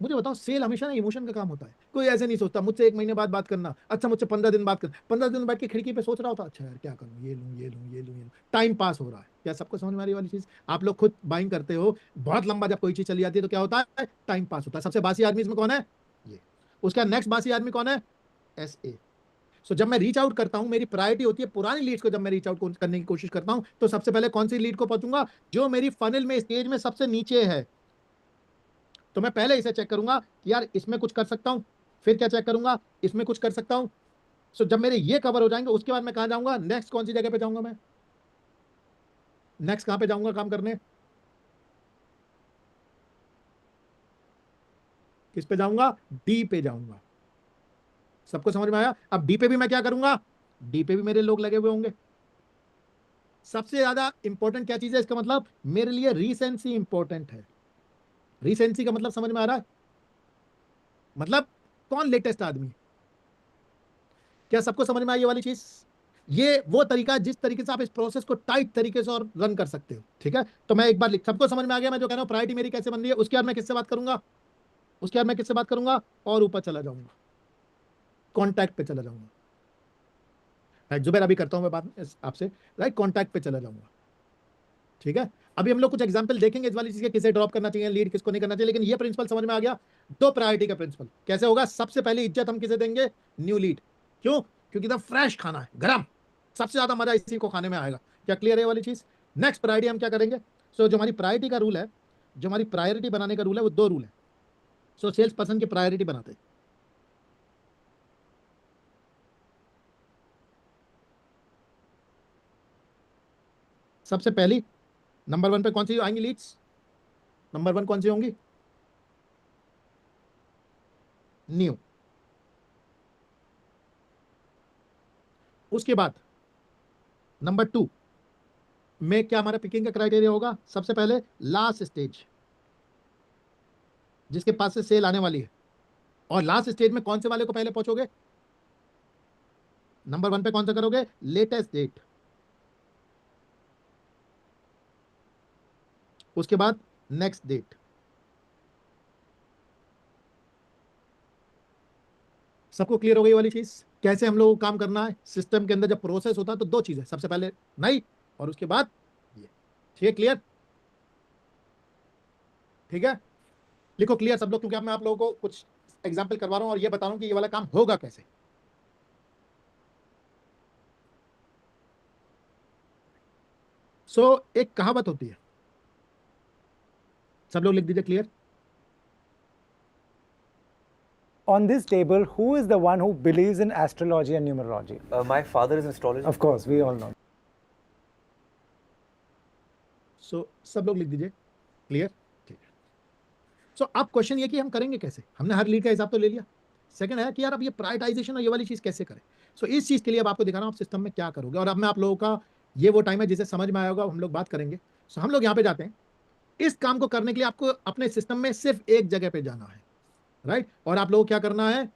मुझे बताओ, सेल हमेशा ना इमोशन का काम होता है। कोई ऐसे नहीं सोचता मुझसे 1 महीने बाद बात करना, अच्छा मुझसे 15 दिन बात कर, 15 दिन बैठ के खिड़की पे सोच रहा होता, अच्छा यार क्या करूं, ये लूं ये लूं ये लूं ये लूं। टाइम पास हो रहा है। क्या सबको समझ में आ रही वाली चीज? आप लोग खुद बाइंग करते हो, बहुत लंबा जब कोई चीज चली जाती है तो क्या होता है? टाइम पास होता है। सबसे बासी आदमी इसमें कौन है? ये। उसका नेक्स्ट बासी आदमी कौन है? S A. सो जब मैं रीच आउट करता हूं, मेरी प्रायोरिटी होती है पुरानी लीड्स को। जब मैं रीच आउट करने की कोशिश करता हूं तो सबसे पहले कौन सी लीड को पहुंचूंगा? जो मेरी फनल में, स्टेज में सबसे नीचे है। तो मैं पहले इसे चेक करूंगा कि यार इसमें कुछ कर सकता हूं। फिर क्या चेक करूंगा? इसमें कुछ कर सकता हूं। सो जब मेरे ये कवर हो जाएंगे उसके बाद मैं कहां जाऊंगा? नेक्स्ट कौन सी जगह पे जाऊंगा मैं? नेक्स्ट कहां पे जाऊंगा काम करने? किस पे जाऊंगा? डी पे जाऊंगा। सबको समझ में आया? अब डी पे भी मैं क्या करूंगा? डी पे भी मेरे लोग लगे हुए होंगे। सबसे ज्यादा इंपॉर्टेंट क्या चीज है इसका मतलब? मेरे लिए रीसेंसी इंपॉर्टेंट है। रीसेंसी का मतलब समझ में आ रहा है? मतलब कौन लेटेस्ट आदमी है। क्या सबको समझ में आई ये वाली चीज? ये वो तरीका है जिस तरीके से आप इस प्रोसेस को टाइट तरीके से और रन कर सकते हो। ठीक है, तो मैं एक बार सबको समझ में आ गया मैं जो कह रहा हूं, प्रायोरिटी मेरी कैसे बन रही है। उसके बाद मैं किससे बात करूंगा? उसके बाद मैं किससे बात करूंगा? और ऊपर चला जाऊंगा, कॉन्टैक्ट पे चला जाऊंगा। राइट जुबैर, अभी करता हूं मैं बात आपसे। राइट, कॉन्टैक्ट पे चला जाऊंगा। ठीक है, अभी हम लोग कुछ एग्जांपल देखेंगे इस वाली चीज के, किसे ड्रॉप करना चाहिए, लीड किसको नहीं करना चाहिए। लेकिन ये प्रिंसिपल समझ में आ गया। दो प्रायोरिटी का प्रिंसिपल कैसे होगा? सबसे पहली इज्जत हम किसे देंगे? New lead. क्यों? क्योंकि एकदम फ्रेश खाना है, गरम। सबसे ज्यादा मजा इसी को खाने में आएगा। क्या क्लियर है वाली चीज? नेक्स्ट प्रायोरिटी हम क्या करेंगे? सो जो हमारी प्रायोरिटी का रूल है, जो हमारी प्रायोरिटी बनाने का रूल है, वो 2 रूल है। सो सेल्स पर्सन की प्रायोरिटी बनाते हैं। सबसे पहली नंबर 1 पे कौन सी आएंगी लीड्स? नंबर 1 कौन सी होंगी? न्यू। उसके बाद नंबर 2 में क्या हमारा पिकिंग का क्राइटेरिया होगा? सबसे पहले लास्ट स्टेज, जिसके पास से सेल आने वाली है। और लास्ट स्टेज में कौन से वाले को पहले पहुंचोगे? नंबर 1 पे कौन सा करोगे? Latest date. उसके बाद नेक्स्ट डेट। सबको क्लियर हो गई वाली चीज? कैसे हम लोग को काम करना है सिस्टम के अंदर जब प्रोसेस होता है? तो 2 चीजें, सबसे पहले नहीं और उसके बाद ये। ठीक है, क्लियर? ठीक है, लिखो क्लियर सब लोग, क्योंकि अब मैं आप लोगों को कुछ एग्जाम्पल करवा रहा हूं और ये बता रहा हूं कि ये वाला काम होगा कैसे। एक कहावत होती है, सब लोग लिख दीजिए clear. On this table, who is the one who believes in astrology and numerology? My father is an astrologer. Of course, we all know. सब लोग लिख दीजिए क्लियर। ठीक है। अब क्वेश्चन ये कि हम करेंगे कैसे? हमने हर लीड का हिसाब तो ले लिया। सेकंड है कि यार अब ये प्रायोरिटाइजेशन और ये वाली चीज कैसे करें। इस चीज के लिए अब आपको दिखा रहा हूं आप सिस्टम में क्या करोगे। और अब मैं आप लोगों का ये वो टाइम है जिसे समझ में आएगा, हम लोग बात करेंगे। हम लोग यहाँ पे जाते हैं। इस काम को करने के लिए आपको अपने सिस्टम में सिर्फ एक जगह पे जाना है, राइट? और आप लोगों को क्या करना है?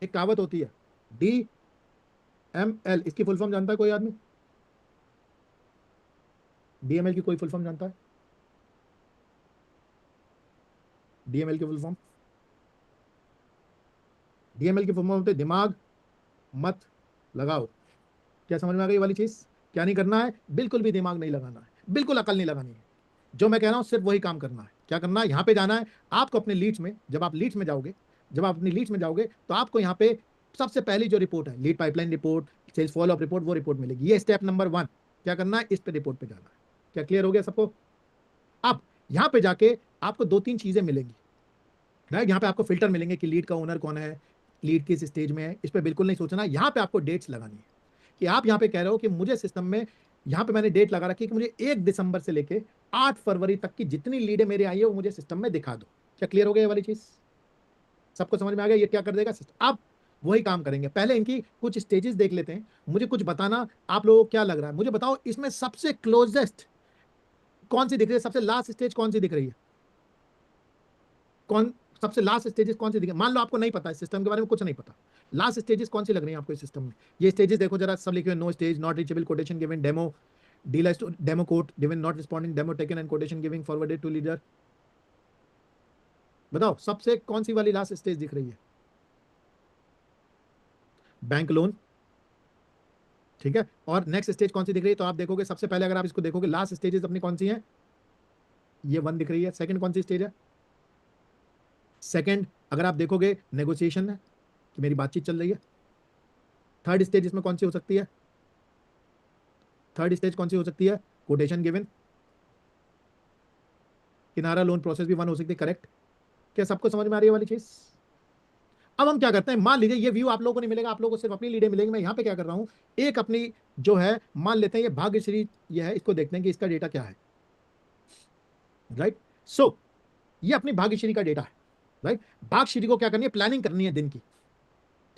एक कहावत होती है DML, इसकी फुल फॉर्म जानता है कोई आदमी? DML की कोई फुल फॉर्म जानता है? DML की फुल फॉर्म? DML की फुल फॉर्म होती है दिमाग मत लगाओ। क्या समझ में आ गई वाली चीज? क्या नहीं करना है? बिल्कुल भी दिमाग नहीं लगाना है, बिल्कुल अकल नहीं लगानी है। जो मैं कह रहा हूं सिर्फ वही काम करना है। क्या करना है? यहां पे जाना है आपको अपने लीड्स में। जब आप लीड्स में जाओगे, तो आपको यहां पे सबसे पहली जो रिपोर्ट है, lead pipeline report, sales follow up report, वो रिपोर्ट मिलेगी। ये स्टेप नंबर 1। क्या करना है? इस पे रिपोर्ट पे जाना है। क्या क्लियर हो गया सबको? अब यहां पे जाके आपको 2-3 चीजें मिलेंगी, राइट? यहां पे आपको फिल्टर मिलेंगे कि लीड का ओनर कौन है, लीड किस स्टेज में है। इस पे बिल्कुल नहीं सोचना। यहां पे आपको डेट्स लगानी है कि आप यहां पे कह रहे हो कि मुझे सिस्टम में यहां पे मैंने डेट लगा रखी है कि मुझे 1 दिसंबर से लेके 8 फरवरी तक की जितनी लीडें मेरे आई है वो मुझे सिस्टम में दिखा दो। क्या क्लियर हो गया ये वाली चीज? सबको समझ में आ गया? ये क्या कर देगा सिस्टम? अब वही काम करेंगे। पहले इनकी कुछ स्टेजेस देख लेते हैं। मुझे कुछ बताना, आप लोगों को क्या लग रहा है? मुझे बताओ इसमें सबसे क्लोजेस्ट कौन सी दिख रही है? सबसे लास्ट स्टेज कौन सी दिख रही है? कौन सबसे लास्ट स्टेजेस कौन सी दिख रही है? मान लो आपको नहीं पता है, सिस्टम के बारे में कुछ नहीं पता, लास्ट स्टेजेस कौन सी लग रही है आपको इस सिस्टम में? ये स्टेजेस देखो जरा, सब लिखे हुए no stage, not reachable, quotation given, demo, delist, demo code given, not responding, demo taken and quotation giving forwarded to leader. बताओ सबसे कौन सी वाली लास्ट स्टेज दिख रही है? बैंक लोन, ठीक है। और नेक्स्ट स्टेज कौन सी दिख रही है? तो आप देखोगे सबसे पहले अगर आप इसको देखोगे लास्ट स्टेजेस अपनी कौन सी हैं? ये 1 दिख रही है। सेकंड कौन सी स्टेज है? सेकंड अगर आप देखोगे नेगोशिएशन है कि मेरी बातचीत चल रही है। थर्ड स्टेज इसमें कौन सी हो सकती है? थर्ड स्टेज कौन सी हो सकती है? Quotation given. किनारा लोन प्रोसेस भी 1 हो सकती है, करेक्ट। क्या सबको समझ में आ रही है वाली चीज? अब हम क्या करते हैं, मान लीजिए ये व्यू आप लोगों को नहीं मिलेगा, आप लोगों को सिर्फ अपनी लीडें मिलेंगी। मैं यहां पे क्या कर रहा हूं, एक अपनी जो है, मान लेते हैं ये भाग्यश्री ये है, इसको देखते हैं कि इसका डेटा क्या है, राइट। ये अपनी भाग्यश्री का डेटा है, राइट। भाग्यश्री को क्या करनी है? प्लानिंग करनी है दिन की,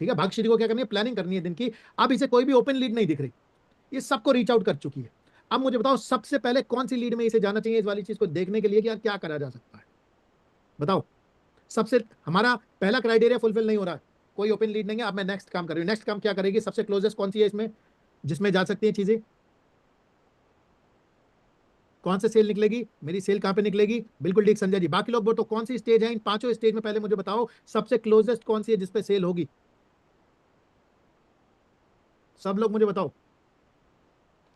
ठीक है। भाग्यश्री को क्या करनी है? प्लानिंग करनी है दिन की। अब इसे कोई भी ओपन लीड नहीं दिख रही, ये सबको रीच आउट कर चुकी है। अब मुझे बताओ सबसे पहले कौन सी लीड में इसे जाना चाहिए, इस वाली चीज को देखने के लिए कि यार क्या करा जा सकता है? बताओ। सबसे हमारा पहला क्राइटेरिया फुलफिल नहीं हो रहा है, कोई ओपन लीड नहीं है। अब मैं नेक्स्ट काम कर रही हूँ। नेक्स्ट काम क्या करेगी? सबसे क्लोजेस्ट कौन सी है इसमें जिसमें जा सकती है चीजें? कौन से सेल निकलेगी? मेरी सेल कहां पे निकलेगी? बिल्कुल ठीक संजय जी। बाकी लोग वो तो कौन सी स्टेज है? इन 5 स्टेज में पहले मुझे बताओ सबसे क्लोजेस्ट कौन सी है जिसपे सेल होगी? सब लोग मुझे बताओ।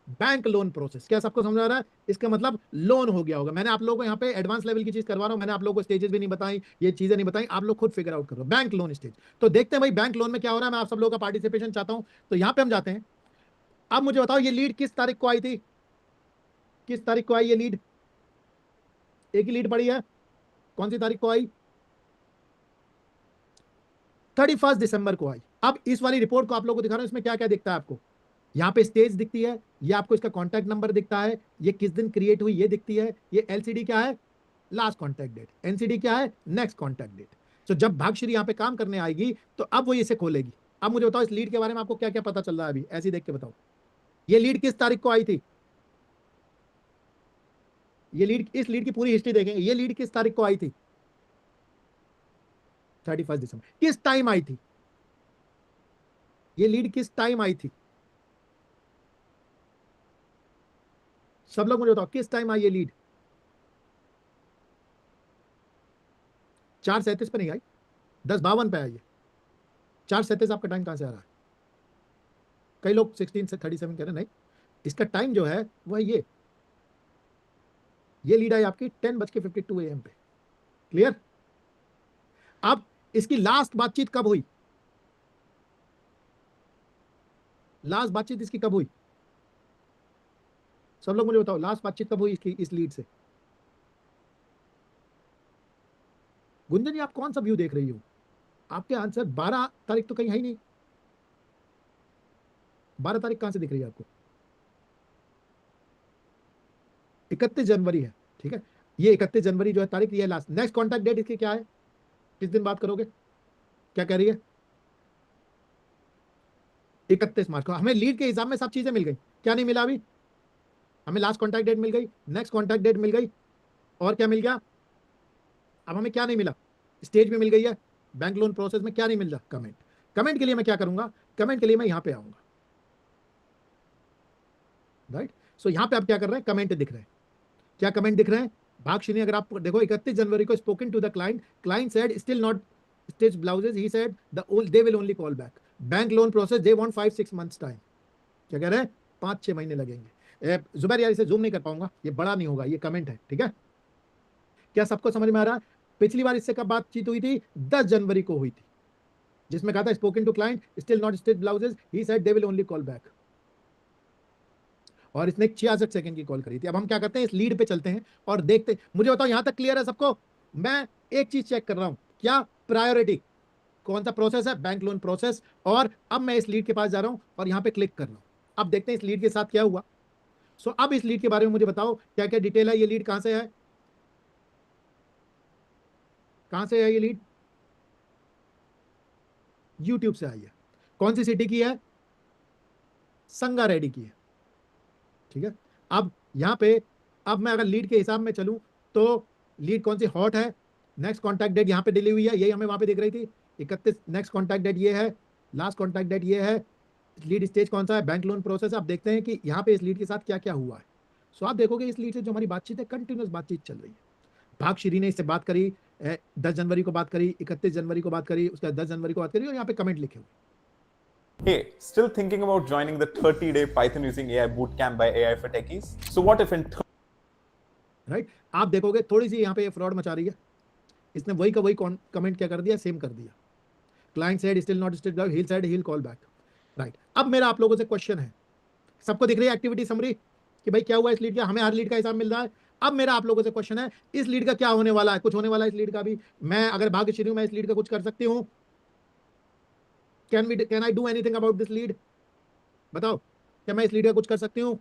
Bank loan process. क्या सबको समझ आ रहा है? इसका मतलब लोन हो गया होगा। मैंने आप लोगों को यहाँ पे एडवांस लेवल की चीज करवा रहा हूं। मैंने आप लोगों को स्टेजेस भी नहीं बताई, ये चीजें नहीं बताई, आप लोग खुद फिगर आउट करो। बैंक लोन स्टेज, तो देखते हैं भाई बैंक लोन में क्या हो रहा है। मैं आप सब लोगों का पार्टिसिपेशन चाहता हूं, तो यहाँ पे हम जाते हैं। अब मुझे बताओ ये लीड किस तारीख को आई थी? किस तारीख को आई ये लीड? एक ही लीड पड़ी है, कौन सी तारीख को आई? 31 दिसंबर को आई। अब इस वाली रिपोर्ट को आप लोगों को दिखा रहा हूं, इसमें क्या क्या दिखता है आपको? यहाँ पे स्टेज दिखती है, ये आपको इसका कॉन्टैक्ट नंबर दिखता है, ये किस दिन क्रिएट हुई ये दिखती है, ये एलसीडी क्या है, लास्ट कॉन्टैक्ट डेट, एनसीडी क्या है, नेक्स्ट कॉन्टैक्ट डेट। तो जब भाग्यश्री यहाँ पे काम करने आएगी तो अब वो इसे खोलेगी। अब मुझे बताओ इस लीड के बारे में आपको क्या क्या पता चल रहा है अभी, ऐसे ही देख के बताओ। ये लीड किस तारीख को आई थी, ये लीड, इस लीड की पूरी हिस्ट्री देखेंगे। ये लीड किस तारीख को आई थी, 31 दिसंबर। किस टाइम आई थी ये लीड, किस टाइम आई थी, सब लोग मुझे बताओ किस टाइम आई ये लीड। 4:37 पे नहीं आई, 10:52 पे आई है। 4:37 आपका टाइम कहां से आ रहा है? कई लोग 16 से 37 कह रहे हैं, नहीं, इसका टाइम जो है वह ये लीड आई आपकी 10:52 AM पे। क्लियर? अब इसकी लास्ट बातचीत कब हुई, लास्ट बातचीत इसकी कब हुई, सब लोग मुझे बताओ लास्ट बातचीत कब हुई इसकी इस लीड से। गुंजन जी आप कौन सा व्यू देख रही हो, आपके आंसर 12 तारीख तो कहीं है ही नहीं। 12 तारीख कहां से दिख रही है आपको, 31 जनवरी है, ठीक है। ये 31 जनवरी जो है तारीख, ये लास्ट। नेक्स्ट कॉन्टैक्ट डेट इसकी क्या है, किस दिन बात करोगे, क्या कह रही है, 31 मार्च को। हमें लीड के हिसाब में सब चीजें मिल गई, क्या नहीं मिला अभी, हमें लास्ट कॉन्टैक्ट डेट मिल गई, नेक्स्ट कॉन्टैक्ट डेट मिल गई, और क्या मिल गया, अब हमें क्या नहीं मिला, स्टेज में मिल गई है, बैंक लोन प्रोसेस में क्या नहीं मिल रहा, कमेंट। कमेंट के लिए मैं क्या करूंगा, कमेंट के लिए मैं यहां पे आऊंगा, राइट। सो यहां पे आप क्या कर रहे हैं, कमेंट दिख रहे हैं, क्या कमेंट दिख रहे हैं, भाग्यश्री अगर आप देखो 31 जनवरी को spoken to the client, client said still not stitch blouses, he said they will only call back, bank loan process they want 5-6 months time. क्या कह रहे हैं, 5-6 महीने लगेंगे। जुबैर यार इसे जूम नहीं कर पाऊंगा, ये बड़ा नहीं होगा, ये कमेंट है, ठीक है। क्या सबको समझ में आ रहा है? पिछली बार इससे कब बातचीत हुई थी, 10 जनवरी को हुई थी, जिसमें कहा था spoken to client still not stitch blouses, he said they will only call back, और इसने 66 सेकंड की कॉल करी थी। अब हम क्या करते हैं, इस लीड पे चलते हैं और देखते हैं। मुझे बताओ यहां तक क्लियर है सबको? मैं एक चीज चेक कर रहा हूं, क्या प्रायोरिटी, कौन सा प्रोसेस है, बैंक लोन प्रोसेस। और अब मैं इस लीड के पास जा रहा हूं और यहां पे क्लिक कर रहा हूं। अब देखते हैं इस लीड के साथ क्या हुआ। सो अब इस लीड के बारे में मुझे बताओ क्या क्या डिटेल है, ये लीड कहां से है, कहां से है ये लीड, यूट्यूब से आई है। कौन सी सिटी की है, संगारेड्डी की है, ठीक है। अब यहां पे अब मैं अगर लीड के हिसाब में चलूं तो लीड कौन सी हॉट है, नेक्स्ट कॉन्टैक्ट डेट यहां पे डिली हुई है, यही हमें वहां पे दिख रही थी 31, नेक्स्ट कॉन्टैक्ट डेट ये है, लास्ट कॉन्टैक्ट डेट ये है, लीड स्टेज कौन सा है, बैंक लोन प्रोसेस। आप देखते हैं कि यहाँ पे इस लीड के साथ क्या क्या हुआ है। सो आप देखोगे इस लीड से जो हमारी बातचीत है, कंटिन्यूस बातचीत चल रही है। भाग्यश्री ने इससे बात करी, 10 जनवरी को बात करी, 31 जनवरी को बात करी, उसके बाद 10 जनवरी को बात करी, और यहाँ पे कमेंट लिखे हुए। Hey, still thinking about joining the 30-day Python using AI bootcamp by AI for Techies? So what if in right, आप देखोगे थोड़ी सी यहाँ पे फ्रॉड मचा रही है, इसने वही का वही कमेंट क्या कर दिया, सेम कर दिया। Client said still not stitch blouse, he said he will call back, right. अब मेरा आप लोगों से क्वेश्चन है, सबको दिख रही है एक्टिविटी समरी कि भाई क्या हुआ इस लीड का, हमें हर लीड का हिसाब मिल रहा है। अब मेरा आप लोगों से क्वेश्चन है, इस लीड का क्या होने वाला है, कुछ होने वाला है इस लीड का भी। मैं अगर भाग्यश्री हूं, मैं इस लीड का कुछ कर सकती हूँ, can I do anything about this lead, बताओ क्या मैं इस लीड का कुछ कर सकती हूँ।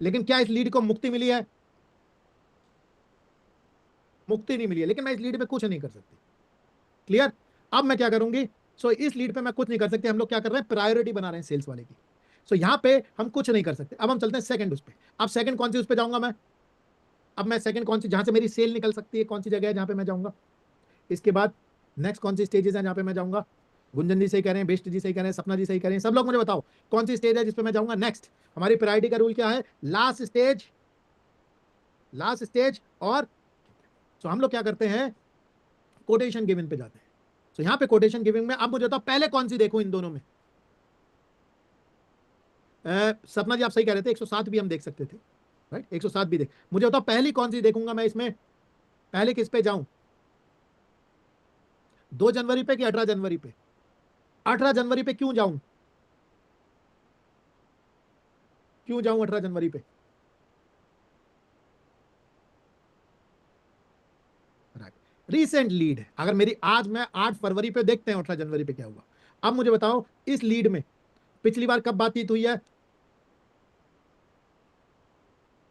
लेकिन क्या इस लीड को मुक्ति मिली है, मुक्ति नहीं मिली है, लेकिन मैं इस लीड पे कुछ नहीं कर सकती। क्लियर? अब मैं क्या करूंगी, सो इस लीड पे मैं कुछ नहीं कर सकते। हम लोग क्या कर रहे हैं, प्रायोरिटी बना रहे हैं सेल्स वाले की। सो यहाँ पे हम कुछ नहीं कर सकते। अब हम चलते हैं सेकंड उस पे। अब सेकंड कौन सी उस पे जाऊंगा मैं, अब मैं सेकंड कौन सी जहां से मेरी सेल निकल सकती है, कौन सी जगह है जहां पे मैं जाऊंगा। इसके बाद नेक्स्ट कौन सी स्टेजेस है जहां पे मैं जाऊंगा। गुंजन जी सही कह रहे हैं, बेस्ट जी सही कह रहे हैं, सपना जी सही कह रहे हैं, सब लोग मुझे बताओ कौन सी स्टेज है जिस पे मैं जाऊंगा नेक्स्ट। हमारी प्रायोरिटी का रूल क्या है, लास्ट स्टेज, लास्ट स्टेज। और सो हम लोग क्या करते हैं, कोटेशन गिविंग पे जाते हैं। सो यहाँ पे कोटेशन गिविंग में अब मुझे बताओ पहले कौन सी देखूं इन दोनों में। सपना जी आप सही कह रहे थे, 107 भी हम देख सकते थे, राइट, 107 भी देख। मुझे बताओ पहली कौन सी देखूंगा मैं इसमें, पहले किस पे जाऊं, 2 जनवरी पे कि 18 जनवरी पे। 18 जनवरी पे क्यों जाऊं, क्यों जाऊं 18 जनवरी पे, राइट, रीसेंट लीड है। अगर मेरी आज मैं 8 फरवरी पे देखते हैं 18 जनवरी पे क्या हुआ। अब मुझे बताओ इस लीड में पिछली बार कब बातचीत हुई है?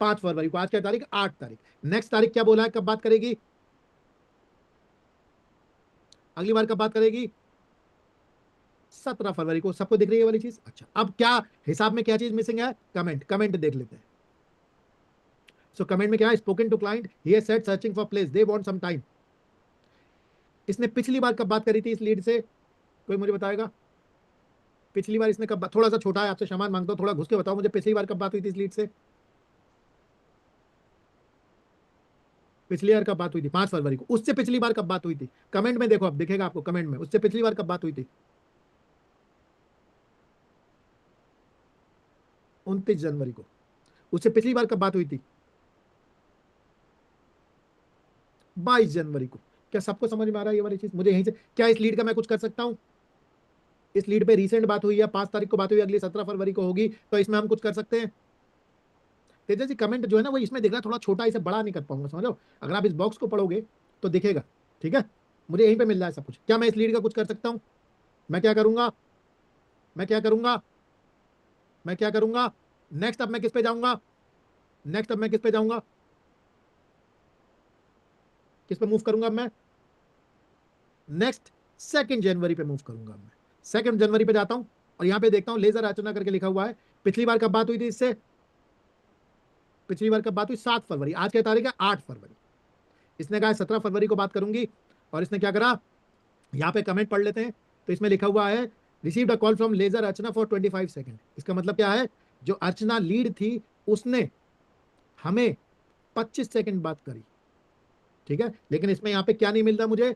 5 फरवरी को। आज क्या तारीख? 8 तारीख। नेक्स्ट तारीख क्या बोला है, कब बात करेगी? अगली बार कब बात करेगी? 17 फरवरी को। सबको दिख रही है वाली चीज? अच्छा, अब क्या हिसाब में क्या चीज मिसिंग है? कमेंट देख लेते हैं। सो कमेंट में क्या है? Spoken to client, he has said searching for place, they want some time. इसने पिछली बार कब बात करी थी इस लीड से? कोई मुझे बताएगा पिछली बार इसने कब? थोड़ा सा छोटा है, आपसे क्षमा मांगता हूं, थोड़ा घुस के बताओ मुझे, पिछली बार कब बात हुई थी इस लीड से? पिछली बार कब बात हुई थी? 5 फरवरी को। उससे पिछली बार कब बात हुई थी? कमेंट में देखो, अब दिखेगा आपको कमेंट में, उससे पिछली बार कब बात हुई थी? 29 जनवरी को। उससे पिछली बार कब बात हुई थी? 22 जनवरी को। क्या सबको समझ में आ रहा है ये वाली चीज? मुझे यहीं से क्या इस लीड का मैं कुछ कर सकता हूं? इस लीड पे रिसेंट बात हुई है, 5 तारीख को बात हुई, अगली 17 फरवरी को होगी, तो इसमें हम कुछ कर सकते हैं? तेजस जी कमेंट जो है ना वो इसमें दिख रहा है थोड़ा छोटा, इसे बड़ा नहीं कर पाऊंगा, समझो। अगर आप इस बॉक्स को पढ़ोगे तो दिखेगा, ठीक है? मुझे यहीं पे मिल रहा है सब कुछ। क्या मैं इस लीड का कुछ कर सकता हूं? मैं क्या करूंगा? नेक्स्ट अब मैं किस पे जाऊंगा? किस पे मूव करूंगा अब मैं? नेक्स्ट 2 जनवरी पे मूव करूंगा अब मैं। 2 जनवरी पे जाता हूं और यहां पे देखता हूं लेजर अर्चना करके लिखा हुआ है। पिछली बार कब बात हुई थी इससे? पिछली बार कब बात हुई? 7 फरवरी। आज क्या तारीख है? 8 फरवरी। इसने कहा 17 फरवरी को बात करूंगी, और इसने क्या करा? यहाँ पे कमेंट पढ़ लेते हैं। तो इसमें लिखा हुआ है received a call from laser Archana for 25 second. इसका मतलब क्या है? जो अर्चना लीड थी उसने हमें 25 सेकंड बात करी, ठीक है? लेकिन इसमें यहाँ पे क्या नहीं मिल रहा मुझे?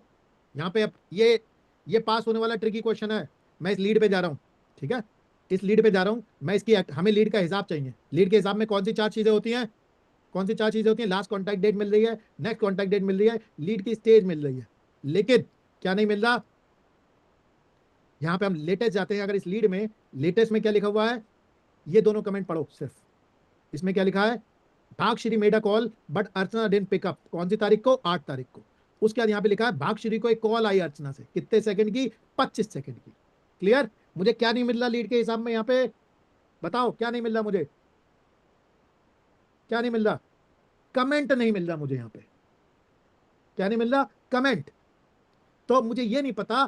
यहाँ पे अब ये पास होने वाला ट्रिकी क्वेश्चन है। मैं इस लीड पे जा रहा हूँ, ठीक है? इस लीड पे जा रहा हूँ मैं, इसकी हमें लीड का हिसाब चाहिए। लीड के हिसाब में कौन सी 4 चीजें होती हैं? लास्ट कॉन्टैक्ट डेट मिल रही है, नेक्स्ट कॉन्टैक्ट डेट मिल रही है, लीड की स्टेज मिल रही है, लेकिन क्या नहीं मिल रहा? यहाँ पे हम लेटेस्ट जाते हैं। अगर इस लीड में लेटेस्ट में क्या लिखा हुआ है? ये दोनों कमेंट पढ़ो सिर्फ। इसमें क्या लिखा है? Bhagyashree made a call but Archana didn't pick up. कौन सी तारीख को? 8 तारीख को। उसके बाद यहाँ पे लिखा है भाग्यश्री को एक कॉल आई अर्चना से, कितने सेकंड की? 25 सेकंड की। क्लियर? मुझे क्या नहीं मिल रहा लीड के हिसाब में? यहाँ पे बताओ क्या नहीं मिल रहा मुझे? क्या नहीं मिल रहा? कमेंट नहीं मिल रहा मुझे यहाँ पे। क्या नहीं मिल रहा? कमेंट। तो मुझे ये नहीं पता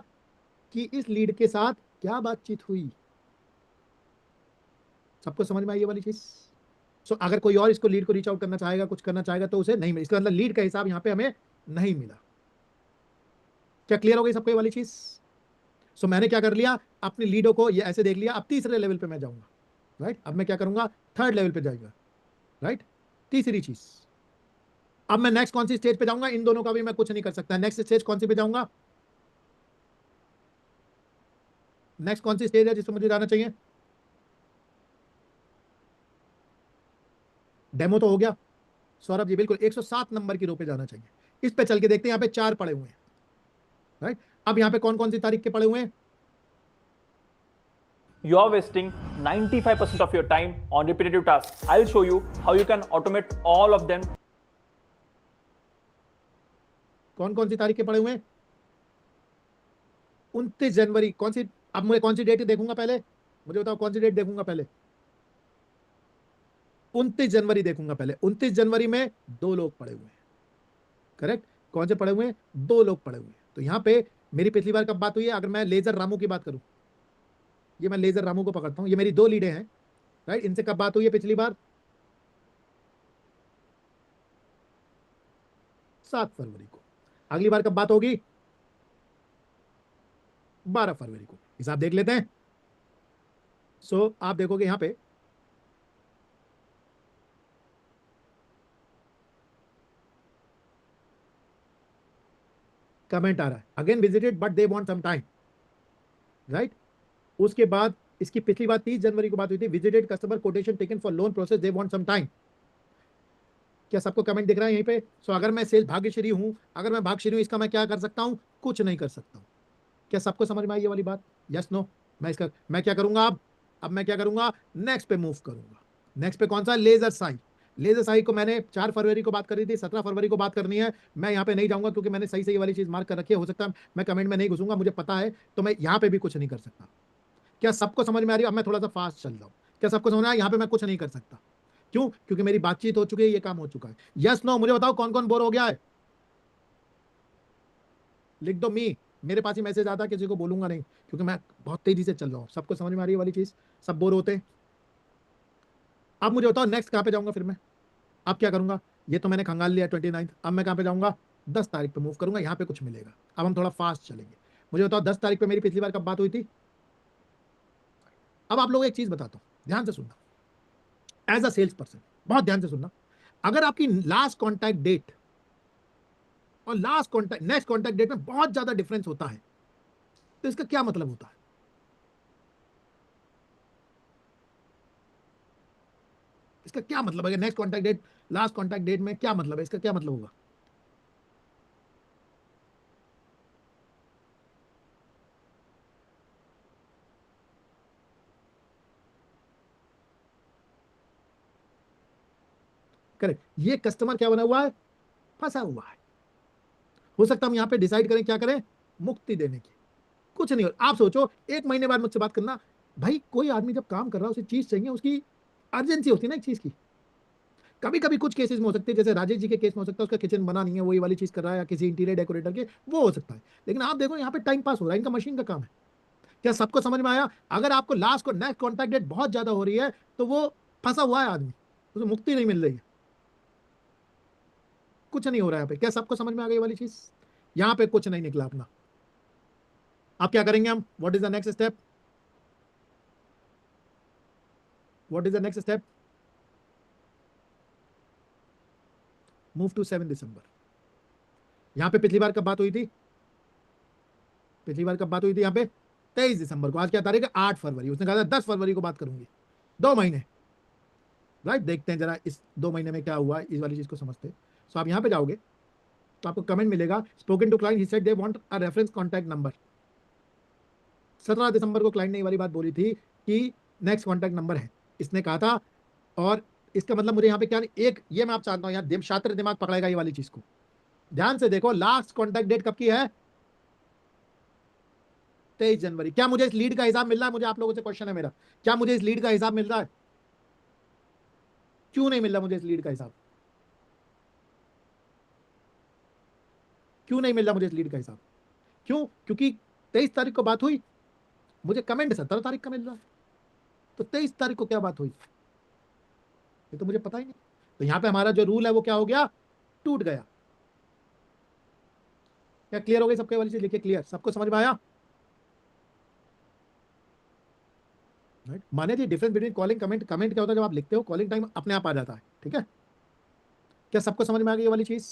कि इस लीड के साथ क्या बातचीत हुई। सबको समझ में आई ये वाली चीज? सो अगर कोई और इसको लीड को रीच आउट करना चाहेगा, कुछ करना चाहेगा, तो उसे नहीं मिला। इसका मतलब लीड का हिसाब यहाँ पे हमें नहीं मिला। क्या क्लियर हो गई सबको ये वाली चीज? सो मैंने क्या कर लिया? अपनी लीडों को ये ऐसे देख लिया। अब तीसरे लेवल पे मैं जाऊंगा, राइट? अब मैं क्या करूंगा? 3rd लेवल पे जाएगा, राइट? तीसरी चीज, अब मैं नेक्स्ट कौन सी स्टेज पे जाऊंगा? इन दोनों का भी मैं कुछ नहीं कर सकता। नेक्स्ट स्टेज कौन सी पे जाऊंगा? नेक्स्ट कौन सी स्टेज है जिसपे मुझे जाना चाहिए? डेमो तो हो गया सौरभ जी, बिल्कुल 107 नंबर की रो पे जाना चाहिए। इस पे चल के देखते हैं। यहाँ पे 4 पड़े हुए हैं, राइट? अब यहाँ पे कौन कौन सी तारीख के पड़े हुए हैं? You are wasting 95% of your time on repetitive tasks. I'll show you how you can automate all of them. कौन कौन सी तारीख के पड़े हुए हैं? 29 जनवरी। कौन सी? अब मुझे कौन सी डेट देखूंगा पहले? मुझे बताओ कौन सी डेट देखूंगा पहले? 29 जनवरी देखूंगा पहले। 29 जनवरी में 2 लोग पड़े हुए हैं, करेक्ट? कौन से पड़े हुए हैं? 2 लोग पड़े हुए हैं। तो यहाँ पे मेरी पिछली बार कब बात हुई है? अगर मैं लेजर रामू की बात करूं, ये मैं लेजर रामू को पकड़ता हूं, ये मेरी 2 लीडें हैं, राइट? इनसे कब बात हुई है पिछली बार? 7 फरवरी को। अगली बार कब बात होगी? 12 फरवरी को। हिसाब देख लेते हैं। सो आप देखोगे यहां पे कमेंट आ रहा है, again visited but they want some time, right? उसके बाद इसकी पिछली बार 30 जनवरी को बात हुई थी, visited customer quotation taken for loan process, they want some time. क्या सबको कमेंट दिख रहा है यहीं पे? सो अगर मैं सेल्स भाग्यश्री हूं, इसका मैं क्या कर सकता हूं? कुछ नहीं कर सकता हूं। क्या सबको समझ में आई ये वाली बात? Yes no? मैं क्या करूंगा अब मैं क्या करूंगा? नेक्स्ट पे मूव करूंगा। नेक्स्ट पे कौन सा? लेजर साई को मैंने 4 फरवरी को बात करी थी, 17 फरवरी को बात करनी है। मैं यहाँ पे नहीं जाऊंगा क्योंकि मैंने सही से ये वाली चीज मार्क कर रखी है। हो सकता है मैं कमेंट में नहीं घुसूंगा, मुझे पता है, तो मैं यहाँ पे भी कुछ नहीं कर सकता। क्या सबको समझ में आ रही है? अब मैं थोड़ा सा फास्ट चल रहा हूँ। क्या सबको समझ में आ रहा है? यहाँ पे मैं कुछ नहीं कर सकता। क्यों? क्योंकि मेरी बातचीत हो चुकी है, ये काम हो चुका है। यस नो, मुझे बताओ कौन कौन बोर हो गया है? लिख दो मी। मेरे पास ही मैसेज आता है, किसी को बोलूंगा नहीं क्योंकि मैं बहुत तेजी से चल रहा हूँ। सबको समझ में आ रही है वाली चीज? सब बोर होते हैं? अब मुझे बताओ नेक्स्ट कहाँ पे जाऊंगा फिर मैं? अब क्या करूंगा? ये तो मैंने खंगाल लिया 29। अब मैं कहाँ पे जाऊंगा? 10 तारीख पे मूव करूंगा, यहाँ पे कुछ मिलेगा। अब हम थोड़ा फास्ट चलेंगे। मुझे बताओ 10 तारीख पे मेरी पिछली बार कब बात हुई थी? अब आप लोग एक चीज बताता हूँ, ध्यान से सुनना। एज अ सेल्स पर्सन बहुत ध्यान से सुनना। अगर आपकी लास्ट कॉन्टैक्ट डेट और last contact next contact date में बहुत ज्यादा डिफरेंस होता है तो इसका क्या मतलब होता है? इसका क्या मतलब है? Next contact date last contact date में क्या मतलब है? इसका क्या मतलब होगा? करेक्ट। ये कस्टमर क्या बना हुआ है? फंसा हुआ है। हो सकता हम यहां पे डिसाइड करें क्या करें? मुक्ति देने की। कुछ नहीं हो। आप सोचो 1 महीने बाद मुझसे बात करना। भाई कोई आदमी जब काम कर रहा है उसे चीज चाहिए, उसकी अर्जेंसी होती है ना एक चीज की। कभी कभी कुछ केसेस में हो सकते हैं, जैसे राजेश जी के केस में हो सकता है उसका किचन बना नहीं है, वही वाली चीज कर रहा है, या किसी इंटीरियर डेकोरेटर के, वो हो सकता है। लेकिन आप देखो यहाँ पे टाइम पास हो रहा है, इनका मशीन का काम है। क्या सबको समझ में आया? अगर आपको लास्ट को नेक्स्ट कॉन्टैक्ट डेट बहुत ज्यादा हो रही है तो वो फंसा हुआ है आदमी, उसे मुक्ति नहीं मिल रही है, कुछ नहीं हो रहा है यहाँ पे। क्या सबको समझ में आ गई वाली चीज? यहाँ पे कुछ नहीं निकला अपना। अब क्या करेंगे हम? What is the next step? What is the next step? Move to 7 December. यहां पे पिछली बार कब बात हुई थी? पिछली बार कब बात हुई थी यहाँ पे? 23 दिसंबर को। आज क्या तारीख है? 8 फरवरी। उसने कहा था 10 फरवरी को बात करूंगी। 2 महीने, राइट? देखते हैं जरा इस 2 महीने में क्या हुआ, इस वाली चीज को समझते हैं। सो आप यहाँ पे जाओगे तो आपको कमेंट मिलेगा, spoken to client, he said they want a reference contact number. 17 दिसंबर को क्लाइंट ने ये वाली बात बोली थी कि नेक्स्ट कॉन्टैक्ट नंबर है, इसने कहा था। और इसका मतलब मुझे यहाँ पे क्या, एक ये मैं आप चाहता हूँ यहाँ छात्र दिमाग पकड़ेगा ये वाली चीज को। ध्यान से देखो, लास्ट कॉन्टैक्ट डेट कब की है? 23 जनवरी। क्या मुझे इस लीड का हिसाब मिल रहा है? मुझे आप लोगों से क्वेश्चन है मेरा, क्या मुझे इस लीड का हिसाब मिल रहा है? क्यों नहीं मिल रहा मुझे इस लीड का हिसाब? क्यों नहीं मिल रहा मुझे इस लीड का हिसाब? क्यों? क्योंकि 23 तारीख को बात हुई, मुझे कमेंट 17 तारीख का मिल रहा है, तो 23 तारीख को क्या बात हुई ये तो मुझे पता ही नहीं। तो यहां पे हमारा जो रूल है वो क्या हो गया? टूट गया। क्या क्लियर हो गई सबके वाली चीज? लिखिए क्लियर। सबको समझ में आया? राइट? माने जी difference between calling comment. Comment क्या होता है? जब आप लिखते हो कॉलिंग टाइम अपने आप आ जाता है, ठीक है? क्या सबको समझ में आ गई ये वाली चीज?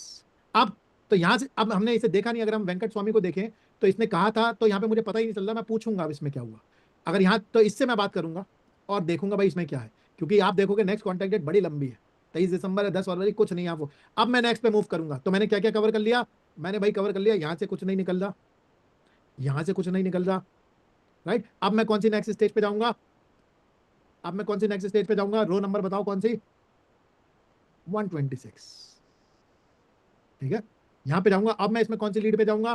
अब तो यहां से, अब हमने इसे देखा नहीं, अगर हम वेंकट स्वामी को देखें तो इसने कहा था, तो यहाँ पे मुझे पता ही नहीं चल रहा। मैं पूछूंगा अब इसमें क्या हुआ। अगर यहाँ तो इससे मैं बात करूंगा और देखूंगा भाई इसमें क्या है, क्योंकि आप देखोगे नेक्स्ट कॉन्टैक्ट डेट बड़ी लंबी है, 23 दिसंबर है, 10 फरवरी, कुछ नहीं आप। अब मैं नेक्स्ट पे मूव करूंगा तो मैंने क्या क्या कवर कर लिया? मैंने भाई कवर कर लिया, यहाँ से कुछ नहीं निकल रहा, यहाँ से कुछ नहीं निकल रहा, राइट? अब मैं कौन सी नेक्स्ट स्टेज पे जाऊंगा? अब मैं कौन सी नेक्स्ट स्टेज पे जाऊंगा? रो नंबर बताओ कौन सी? 126, ठीक है? यहां पे जाऊंगा। अब मैं इसमें कौन सी लीड पे जाऊंगा?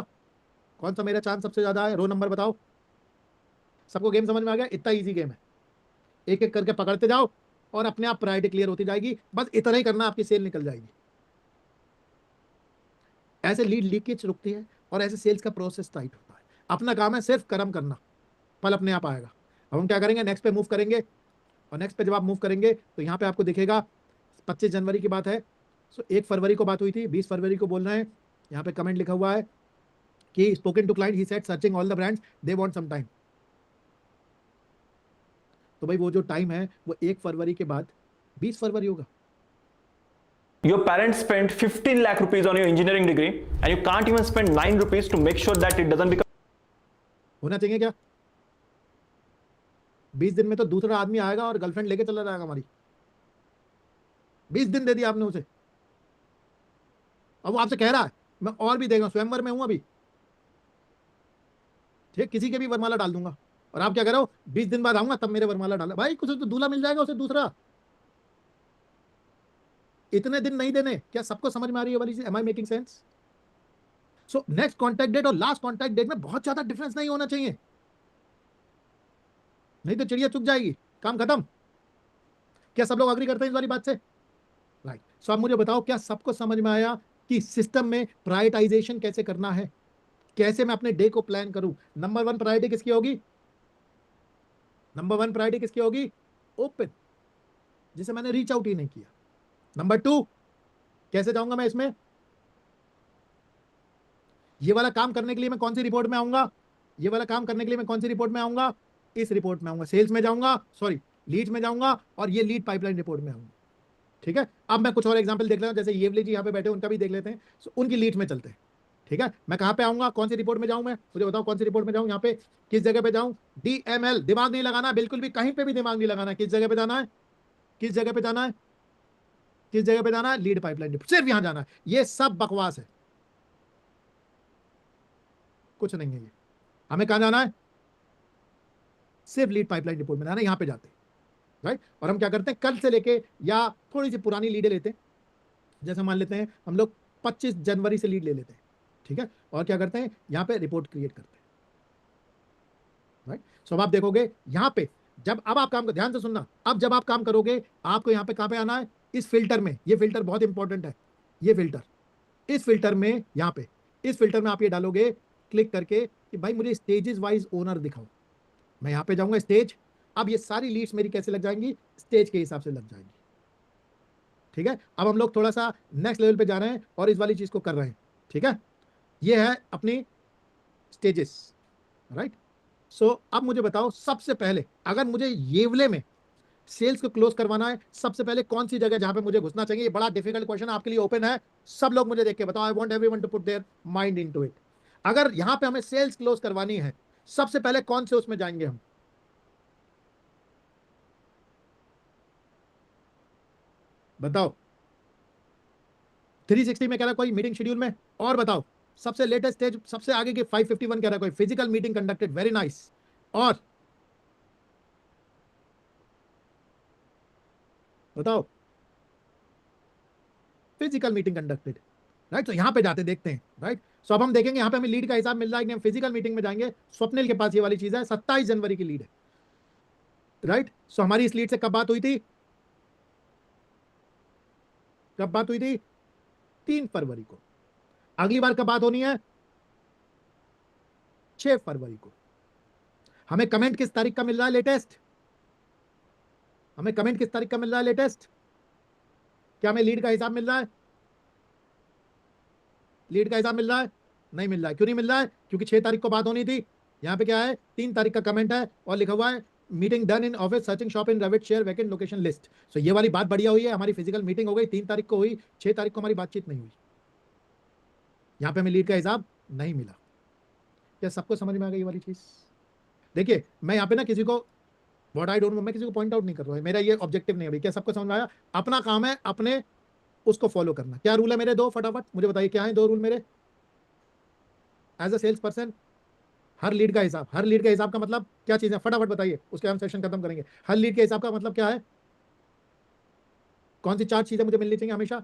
कौन सा मेरा चांस सबसे ज्यादा है? रो नंबर बताओ। सबको गेम समझ में आ गया? इतना इजी गेम है, एक एक करके पकड़ते जाओ और अपने आप प्रायोरिटी क्लियर होती जाएगी। बस इतना ही करना, आपकी सेल निकल जाएगी। ऐसे लीड लीकेज रुकती है और ऐसे सेल्स का प्रोसेस टाइट होता है। अपना काम है सिर्फ कर्म करना, फल अपने आप आएगा। अब हम क्या करेंगे? नेक्स्ट पे मूव करेंगे, और नेक्स्ट पे जब आप मूव करेंगे तो यहाँ पे आपको दिखेगा 25 जनवरी की बात है। सो 1 फरवरी को बात हुई थी, 20 फरवरी को बोलना है। यहाँ पे कमेंट लिखा हुआ है कि spoken to client, he said searching all the brands, they want some time. तो भाई वो जो टाइम है वो 1 फरवरी के बाद 20 फरवरी होगा। Your parents spent 15 lakh rupees on your engineering degree and you can't even spend 9 rupees to make sure that it doesn't become. होना चाहिए क्या? 20 दिन में तो दूसरा आदमी आएगा और गर्लफ्रेंड लेके चला जाएगा हमारी। 20 दिन दे दिया आपने उसे, अब वो आपसे कह रहा है मैं और भी देगा, स्वयंवर में हूं अभी, ठीक? किसी के भी वरमाला डाल दूंगा। और आप क्या कह रहे हो? 20 दिन बाद आऊंगा तब मेरे वरमाला डाला। भाई कुछ तो दूल्हा मिल जाएगा उसे दूसरा, इतने दिन नहीं देने। क्या सबको समझ में आ रही है वाली चीज? Am I making sense? So next contact date और लास्ट कॉन्टैक्ट डेट में बहुत ज्यादा डिफरेंस नहीं होना चाहिए। नहीं तो चिड़िया चुग जाएगी, काम खत्म। क्या सब लोग अग्री करते हैं इस वाली बात से? राइट। सो अब मुझे बताओ, क्या सबको समझ में आया कि सिस्टम में प्रायोरिटाइजेशन कैसे करना है, कैसे मैं अपने डे को प्लान करूं? नंबर 1 प्रायोरिटी किसकी होगी? नंबर 1 प्रायोरिटी किसकी होगी? ओपन, जिसे मैंने रीच आउट ही नहीं किया। नंबर 2, कैसे जाऊंगा मैं इसमें? ये वाला काम करने के लिए मैं कौन सी रिपोर्ट में आऊंगा? ये वाला काम करने के लिए मैं कौन सी रिपोर्ट में आऊंगा? इस रिपोर्ट में आऊंगा, सेल्स में जाऊंगा, सॉरी लीड में जाऊंगा, और ये लीड पाइपलाइन रिपोर्ट में आऊंगा। ठीक है, अब मैं कुछ और एग्जांपल देख लेता हूं, जैसे येवले जी यहाँ पे बैठे, उनका भी देख लेते हैं। So, उनकी लीड में चलते हैं। ठीक है, मैं कहाँ पे आऊंगा, कौन सी रिपोर्ट में जाऊं? मैं मुझे बताओ कौन सी रिपोर्ट में जाऊं? यहाँ पे किस जगह पे जाऊं? DML, दिमाग नहीं लगाना बिल्कुल भी, कहीं पे भी दिमाग नहीं लगाना। किस जगह पे जाना है? किस जगह पे जाना है? किस जगह पे जाना है? लीड पाइपलाइन रिपोर्ट, सिर्फ यहां जाना है। ये सब बकवास है, कुछ नहीं है ये। हमें कहां जाना है? सिर्फ लीड पाइपलाइन रिपोर्ट में जाना है, यहां पे जाते हैं। राइट, और हम क्या करते हैं, कल से लेके या थोड़ी सी पुरानी लीडें लेते हैं। जैसे मान लेते हैं हम लोग 25 जनवरी से लीड ले लेते हैं। ठीक है, और क्या करते हैं, यहाँ पे रिपोर्ट क्रिएट करते हैं। राइट, सो अब आप देखोगे यहाँ पे, जब अब आप काम, ध्यान से सुनना, अब जब आप काम करोगे आपको यहाँ पे कहाँ पे आना है? इस फिल्टर में। ये फिल्टर बहुत इंपॉर्टेंट है, ये फिल्टर। इस फिल्टर में, यहाँ पे इस फिल्टर में आप ये डालोगे क्लिक करके कि भाई मुझे स्टेजेस वाइज ओनर दिखाओ। मैं यहाँ पे जाऊंगा स्टेज। अब ये सारी लीड्स मेरी कैसे लग जाएंगी? स्टेज के हिसाब से लग जाएंगी। ठीक है, अब हम लोग थोड़ा सा नेक्स्ट लेवल पे जा रहे हैं और इस वाली चीज को कर रहे हैं। ठीक है, ये है अपनी स्टेजेस। राइट, सो अब मुझे बताओ, सबसे पहले अगर मुझे येवले में सेल्स को क्लोज करवाना है, सबसे पहले कौन सी जगह जहां पे मुझे घुसना चाहिए? ये बड़ा डिफिकल्ट क्वेश्चन आपके लिए ओपन है, सब लोग मुझे देख के बताओ। I want everyone to put their mind into it. अगर यहां पे हमें सेल्स क्लोज करवानी है, सबसे पहले कौन से उसमें जाएंगे हम? बताओ। 360 में कह रहा है कोई मीटिंग शेड्यूल में, और बताओ सबसे लेटेस्ट स्टेज, सबसे आगे के 551 कह रहा है कोई physical meeting conducted, very nice. और बताओ, फिजिकल मीटिंग कंडक्टेड। राइट, तो यहां पे जाते देखते हैं। राइट, सो अब हम देखेंगे यहाँ पे हमें लीड का हिसाब मिल रहा है कि हम फिजिकल मीटिंग में जाएंगे। स्वप्निल के पास ये वाली चीज है, 27 जनवरी की लीड है। राइट, सो हमारी इस लीड से कब बात हुई थी? कब बात हुई थी? 3 फरवरी को। अगली बार कब बात होनी है? 6 फरवरी को। हमें कमेंट किस तारीख का मिल रहा है लेटेस्ट? हमें कमेंट किस तारीख का मिल रहा है लेटेस्ट? क्या हमें लीड का हिसाब मिल रहा है? लीड का हिसाब मिल रहा है? नहीं मिल रहा है। क्यों नहीं मिल रहा है? क्योंकि 6 तारीख को बात होनी थी। यहाँ पे क्या है, 3 तारीख का कमेंट है और लिखा हुआ है meeting done in office, searching shop in Revit, share vacant location list. So ये वाली बात बढ़िया हुई है, हमारी फिजिकल मीटिंग हो गई, 3 तारीख को हुई, 6 तारीख को हमारी बातचीत नहीं हुई। यहाँ पे हमें लीड का हिसाब नहीं मिला। क्या सबको समझ में आ गई ये वाली चीज? देखिए, मैं यहाँ पे ना किसी को व्हाट आई डोंट नो, मैं किसी को पॉइंट आउट नहीं कर रहा है, मेरा ये ऑब्जेक्टिव नहीं है। क्या सबको समझ में आया? अपना काम है अपने उसको फॉलो करना। क्या रूल है मेरे? 2 फटाफट मुझे बताइए, क्या है 2 रूल मेरे एज अ सेल्स पर्सन? हर लीड का हिसाब। हर लीड के हिसाब का मतलब क्या चीज है? फटाफट बताइए, उसके हम सेशन खत्म करेंगे। हर लीड के हिसाब का मतलब क्या है? कौन सी 4 चीजें मुझे मिलनी चाहिए हमेशा?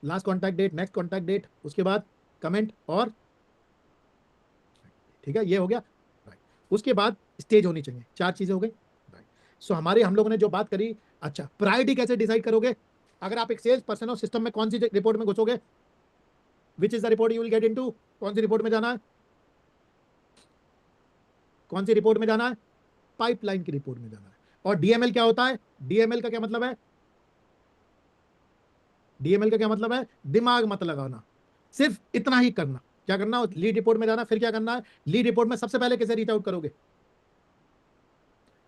Last contact date, next contact date, उसके बाद कमेंट, और ठीक है, ये हो गया। राइट, उसके बाद स्टेज होनी चाहिए। 4 चीजें हो गई। राइट, सो हमारे हम लोगों ने जो बात करी, अच्छा प्रायोरिटी कैसे डिसाइड करोगे? अगर आप एक सेल्स पर्सन हो, सिस्टम में कौन सी रिपोर्ट में घुसोगे? Which is the report you will get into? कौन सी रिपोर्ट में जाना है? कौन सी रिपोर्ट में जाना है? पाइपलाइन की रिपोर्ट में जाना है। और डीएमएल क्या होता है? डीएमएल का क्या मतलब है? डीएमएल का क्या मतलब है? दिमाग मत लगाना, सिर्फ इतना ही करना। क्या करना? लीड रिपोर्ट में जाना। फिर क्या करना है? लीड रिपोर्ट में सबसे पहले किसे रीच आउट करोगे?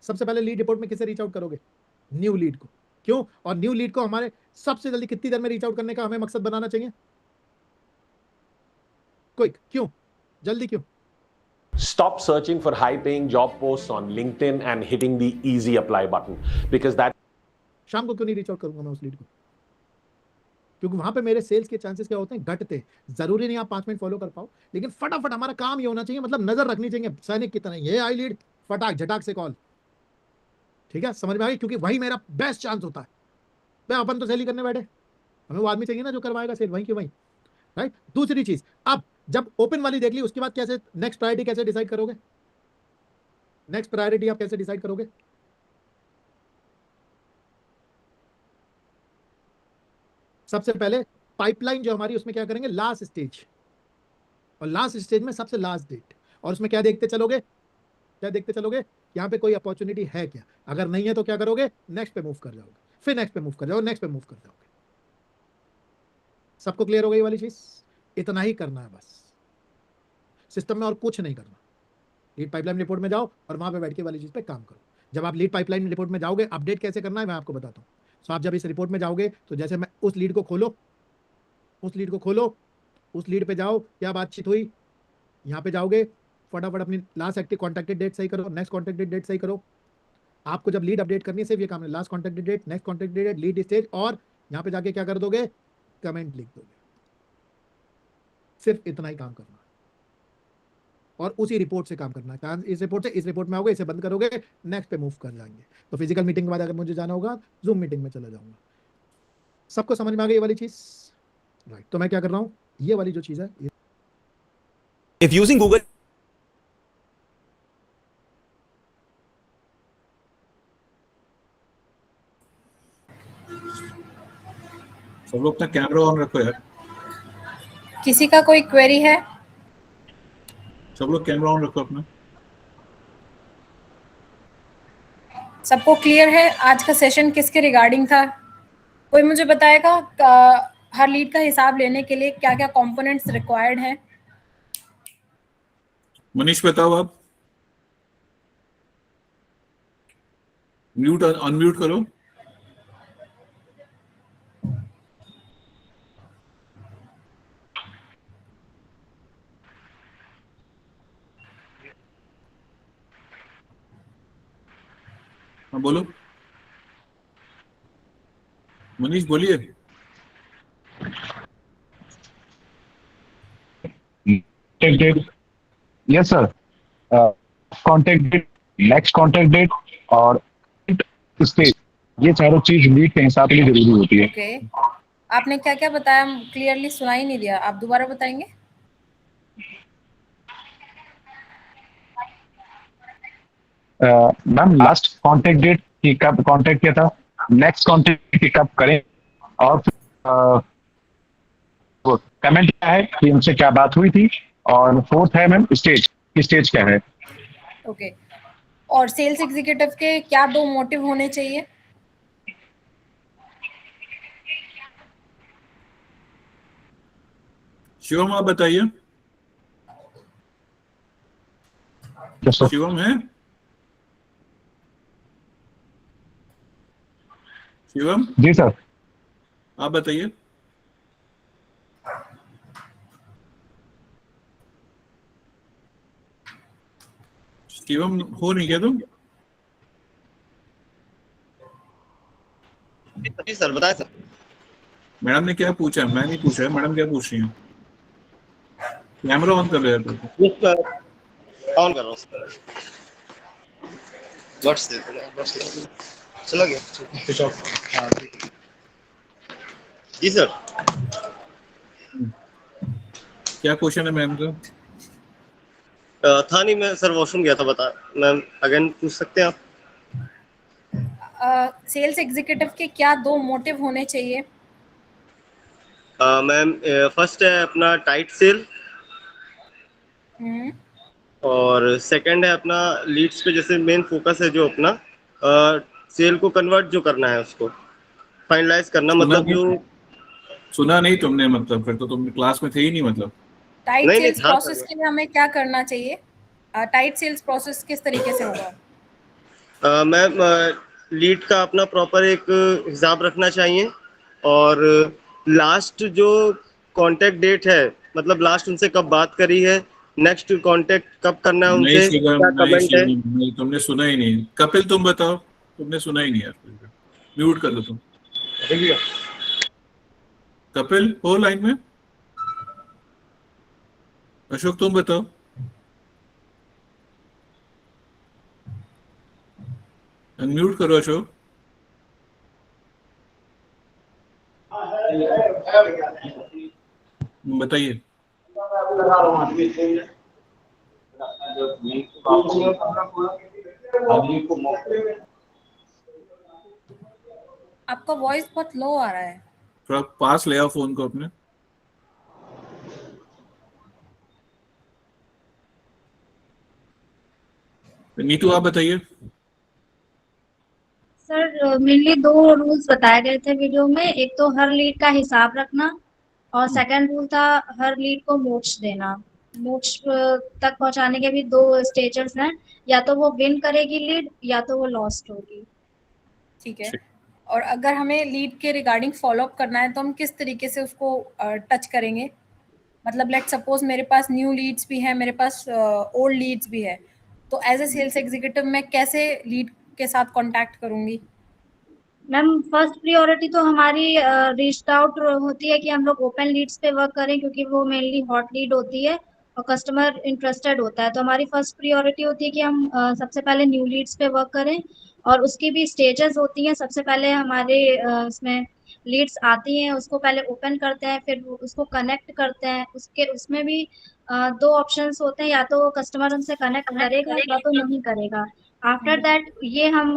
सबसे पहले लीड रिपोर्ट में किसे रीच आउट करोगे? न्यू लीड को। क्यों? और न्यू लीड को हमारे सबसे जल्दी कितनी देर में रीच आउट करने का हमें मकसद बनाना चाहिए? क्विक। क्यों? जल्दी क्यों? Stop searching for high-paying job posts on LinkedIn and hitting the easy apply button because that. शाम को क्यों नहीं रीच आउट करूंगा मैं उस लीड को? क्योंकि वहां पे मेरे सेल्स के चांसेस क्या होते हैं? घटते। जरूरी नहीं आप 5 मिनट फॉलो कर पाओ, लेकिन फटाफट हमारा काम ये होना चाहिए, मतलब नजर रखनी चाहिए सैनिक की तरह। ये आई लीड, फटाक झटाक से कॉल। ठीक है, समझ में आ गई? क्योंकि वही मेरा बेस्ट चांस होता है। मैं अपन तो सेल ही करने बैठे, हमें वो आदमी चाहिए ना जो करवाएगा सेल, वहीं की वहीं। राइट, दूसरी चीज, अब जब ओपन वाली देख ली उसके बाद कैसे नेक्स्ट प्रायोरिटी कैसे डिसाइड करोगे? नेक्स्ट प्रायोरिटी आप कैसे डिसाइड करोगे? सबसे पहले पाइपलाइन जो हमारी उसमें क्या करेंगे, लास्ट स्टेज, और लास्ट स्टेज में सबसे लास्ट डेट, और उसमें क्या देखते चलोगे, क्या देखते चलोगे, यहाँ पे कोई अपॉर्चुनिटी है क्या? अगर नहीं है तो क्या करोगे, नेक्स्ट पे मूव कर जाओगे, फिर नेक्स्ट पे मूव कर जाओगे, नेक्स्ट पे मूव कर जाओगे। सबको क्लियर हो गई वाली चीज? इतना ही करना है बस सिस्टम में, और कुछ नहीं करना। लीड पाइपलाइन रिपोर्ट में जाओ और वहां पे बैठ के वाली चीज पे काम करो। जब आप लीड पाइपलाइन रिपोर्ट में जाओगे, अपडेट कैसे करना है मैं आपको बताता हूँ। सो आप जब इस रिपोर्ट में जाओगे तो जैसे मैं उस लीड को खोलो, उस लीड को खोलो, उस लीड पे जाओ, क्या बातचीत हुई, यहाँ पे जाओगे, फटाफट अपनी लास्ट एक्टिव कॉन्टैक्टेड डेट सही करो, नेक्स्ट कॉन्टैक्टेड डेट सही करो। आपको जब लीड अपडेट करनी है सिर्फ ये काम है, last contacted date, next contacted date, lead stage, और यहाँ पे जाके क्या कर दोगे, कमेंट लिख दोगे। सिर्फ इतना ही काम करना है और उसी रिपोर्ट से काम करना है। कारण इस रिपोर्ट से इस रिपोर्ट में आओगे, इसे बंद करोगे, नेक्स्ट पे मूव कर जाएंगे। तो फिजिकल मीटिंग के बाद अगर मुझे जाना होगा, जूम मीटिंग में चला जाऊंगा। सबको समझ में आ गई ये वाली चीज? राइट। तो मैं क्या कर रहा हूँ, ये वाली जो चीज है, If using Google सब लोग अपना कैमरा ऑन रखो यार, किसी का कोई क्वेरी है? सब लोग कैमरा ऑन रखो अपना। सबको क्लियर है आज का सेशन किसके रिगार्डिंग था? कोई मुझे बताएगा हर लीड का हिसाब लेने के लिए क्या क्या कंपोनेंट्स रिक्वायर्ड हैं? मनीष बताओ आप, म्यूट अनम्यूट करो। हाँ बोलो मनीष, बोलिए। Yes sir, contact date, next contact date और स्टेज, ये चारों चीज लीड के हिसाब से जरूरी होती है। ओके, आपने क्या क्या बताया, क्लियरली सुना ही नहीं दिया, आप दोबारा बताएंगे? मैम लास्ट कॉन्टैक्ट डेट की कब कॉन्टैक्ट किया था, नेक्स्ट कॉन्टैक्ट की कब करें, और कमेंट क्या है कि उनसे क्या बात हुई थी, और फोर्थ है मैम स्टेज, स्टेज क्या है। ओके, और सेल्स एग्जीक्यूटिव के क्या 2 मोटिव होने चाहिए? शिवम आप बताइए। शिवम है? शिवम जी सर, आप बताइए। शिवम हो नहीं क्या तुम? जी सर, बताएं सर। मैडम ने क्या पूछा, मैं नहीं पूछा है, मैडम क्या पूछ रही है? कैमरा ऑन कर रहे हैं ऑन कर रहा हूँ सर। बट्स दे दो, चला गया स्विच ऑफ। हाँ जी सर। क्या क्वेश्चन है मैम का? था नहीं, मैं सर वॉशरूम गया था, बता मैम अगेन पूछ सकते हैं आप? सेल्स एग्जीक्यूटिव के क्या 2 मोटिव होने चाहिए? मैम फर्स्ट है अपना टाइट सेल, और सेकंड है अपना लीड्स पे, जैसे मेन फोकस है जो अपना सेल को कन्वर्ट जो करना है, उसको फाइनलाइज करना, मतलब जो सुना नहीं तुमने, मतलब फिर तो तुम क्लास में थे ही नहीं। मतलब टाइट सेल्स प्रोसेस के लिए हमें क्या करना चाहिए? टाइट सेल्स प्रोसेस किस तरीके से होगा? मैम लीड का अपना प्रॉपर एक हिसाब रखना चाहिए, और लास्ट जो कांटेक्ट डेट है, मतलब लास्ट उनसे कब बात करी है, नेक्स्ट कांटेक्ट कब करना है उनसे, क्या कमेंट है। नहीं, तुमने सुना ही नहीं। कपिल तुम बताओ, तुमने सुना ही नहीं यार, म्यूट कर लो तुम। कपिल हो लाइन में? अशोक तुम बताओ। अनम्यूट करो अशोक। बताइए। आपका वॉइस बहुत लो आ रहा है। थोड़ा पास ले आओ फोन को अपने। नीतू आप बताइए। सर मेनली 2 रूल्स बताए गए थे वीडियो में, एक तो हर लीड का हिसाब रखना और सेकंड रूल था हर लीड को मोक्ष देना। मोक्ष तक पहुंचाने के भी 2 स्टेजेस हैं, या तो वो विन करेगी लीड या तो वो लॉस्ट होगी। ठीक है। और अगर हमें लीड के रिगार्डिंग फॉलो अप करना है तो हम किस तरीके से उसको टच करेंगे? मतलब लेट सपोज मेरे पास न्यू लीड्स भी है, मेरे पास ओल्ड लीड्स भी है, तो एज ए सेल्स एग्जीक्यूटिव मैं कैसे लीड के साथ कांटेक्ट करूंगी? मैम फर्स्ट प्रायोरिटी तो हमारी रीच्ड आउट होती है कि हम लोग ओपन लीड्स पे वर्क करें, क्योंकि वो मेनली हॉट लीड होती है और कस्टमर इंटरेस्टेड होता है। तो हमारी फर्स्ट प्रायोरिटी होती है कि हम सबसे पहले न्यू लीड्स पे वर्क करें, और उसकी भी स्टेजेस होती हैं। सबसे पहले हमारे इसमें लीड्स आती हैं, उसको पहले ओपन करते हैं, फिर उसको कनेक्ट करते हैं। उसमें भी 2 ऑप्शंस होते हैं, या तो कस्टमर उनसे कनेक्ट करेगा या तो नहीं करेगा। आफ्टर दैट ये हम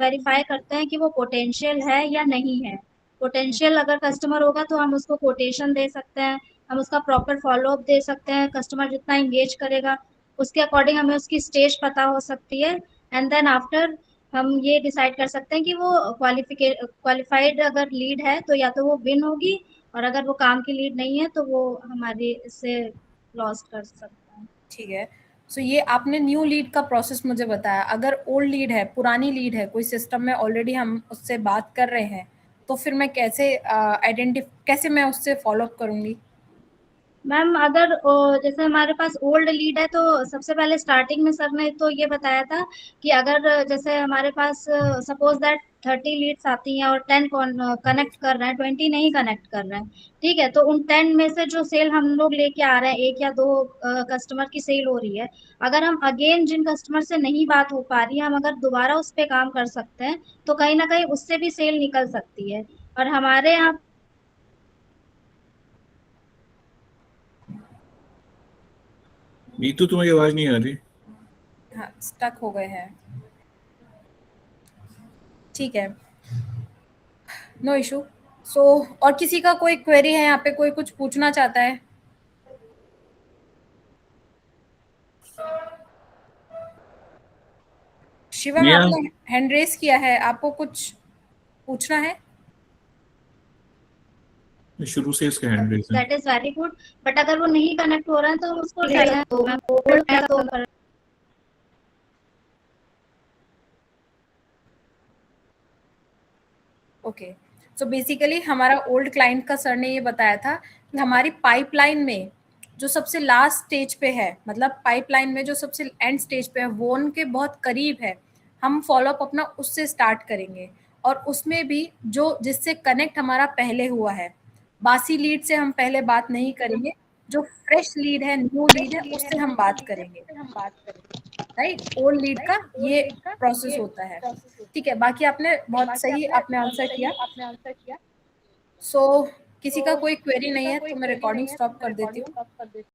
वेरीफाई करते हैं कि वो पोटेंशियल है या नहीं है। पोटेंशियल अगर कस्टमर होगा तो हम उसको कोटेशन दे सकते हैं, हम उसका प्रॉपर फॉलो अप दे सकते हैं। कस्टमर जितना इंगेज करेगा उसके अकॉर्डिंग हमें उसकी स्टेज पता हो सकती है, एंड देन आफ्टर हम ये डिसाइड कर सकते हैं कि वो क्वालिफाइड अगर लीड है तो या तो वो विन होगी, और अगर वो काम की लीड नहीं है तो वो हमारी इससे लॉस कर सकता है। ठीक है। सो ये आपने न्यू लीड का प्रोसेस मुझे बताया। अगर ओल्ड लीड है, पुरानी लीड है, कोई सिस्टम में ऑलरेडी हम उससे बात कर रहे हैं, तो फिर मैं कैसे मैं उससे फॉलो अप करूंगी? मैम अगर जैसे हमारे पास ओल्ड लीड है तो सबसे पहले स्टार्टिंग में सर ने तो ये बताया था कि अगर जैसे हमारे पास सपोज दैट 30 लीड्स आती हैं और 10 कनेक्ट कर रहे हैं, 20 नहीं कनेक्ट कर रहे हैं, ठीक है, तो उन 10 में से जो सेल हम लोग लेके आ रहे हैं, 1 या 2 कस्टमर की सेल हो रही है, अगर हम अगेन जिन कस्टमर से नहीं बात हो पा रही है, हम अगर दोबारा उस पर काम कर सकते हैं तो कहीं ना कहीं उससे भी सेल निकल सकती है। और हमारे यहाँ नीतू तुम्हारी आवाज नहीं आ रही। हाँ, स्टक हो गए हैं। ठीक है, नो इशू। सो और किसी का कोई क्वेरी है यहाँ पे? कोई कुछ पूछना चाहता है? शिवम आपने हैंड रेस किया है, आपको कुछ पूछना है? शुरू से इसका हैंड रेस है। That is very good, but अगर वो नहीं कनेक्ट हो रहा है तो उसको तो मैं बोल तो ओके। सो बेसिकली हमारा ओल्ड क्लाइंट का सर ने ये बताया था कि हमारी पाइपलाइन में जो सबसे लास्ट स्टेज पे है, मतलब पाइपलाइन में जो सबसे एंड स्टेज पे है, वो उनके बहुत करीब है, हम फॉलो अप अपना उससे स्टार्ट करेंगे। और उसमें भी जो जिससे कनेक्ट हमारा पहले हुआ है, बासी लीड से हम पहले बात नहीं करेंगे, जो फ्रेश लीड है, न्यू लीड है, उससे हम बात करेंगे। राइट, ओल्ड लीड का ये प्रोसेस होता है। ठीक है, बाकी आपने बहुत सही आपने आंसर किया। सो किसी का कोई क्वेरी नहीं है तो मैं रिकॉर्डिंग स्टॉप कर देती हूँ।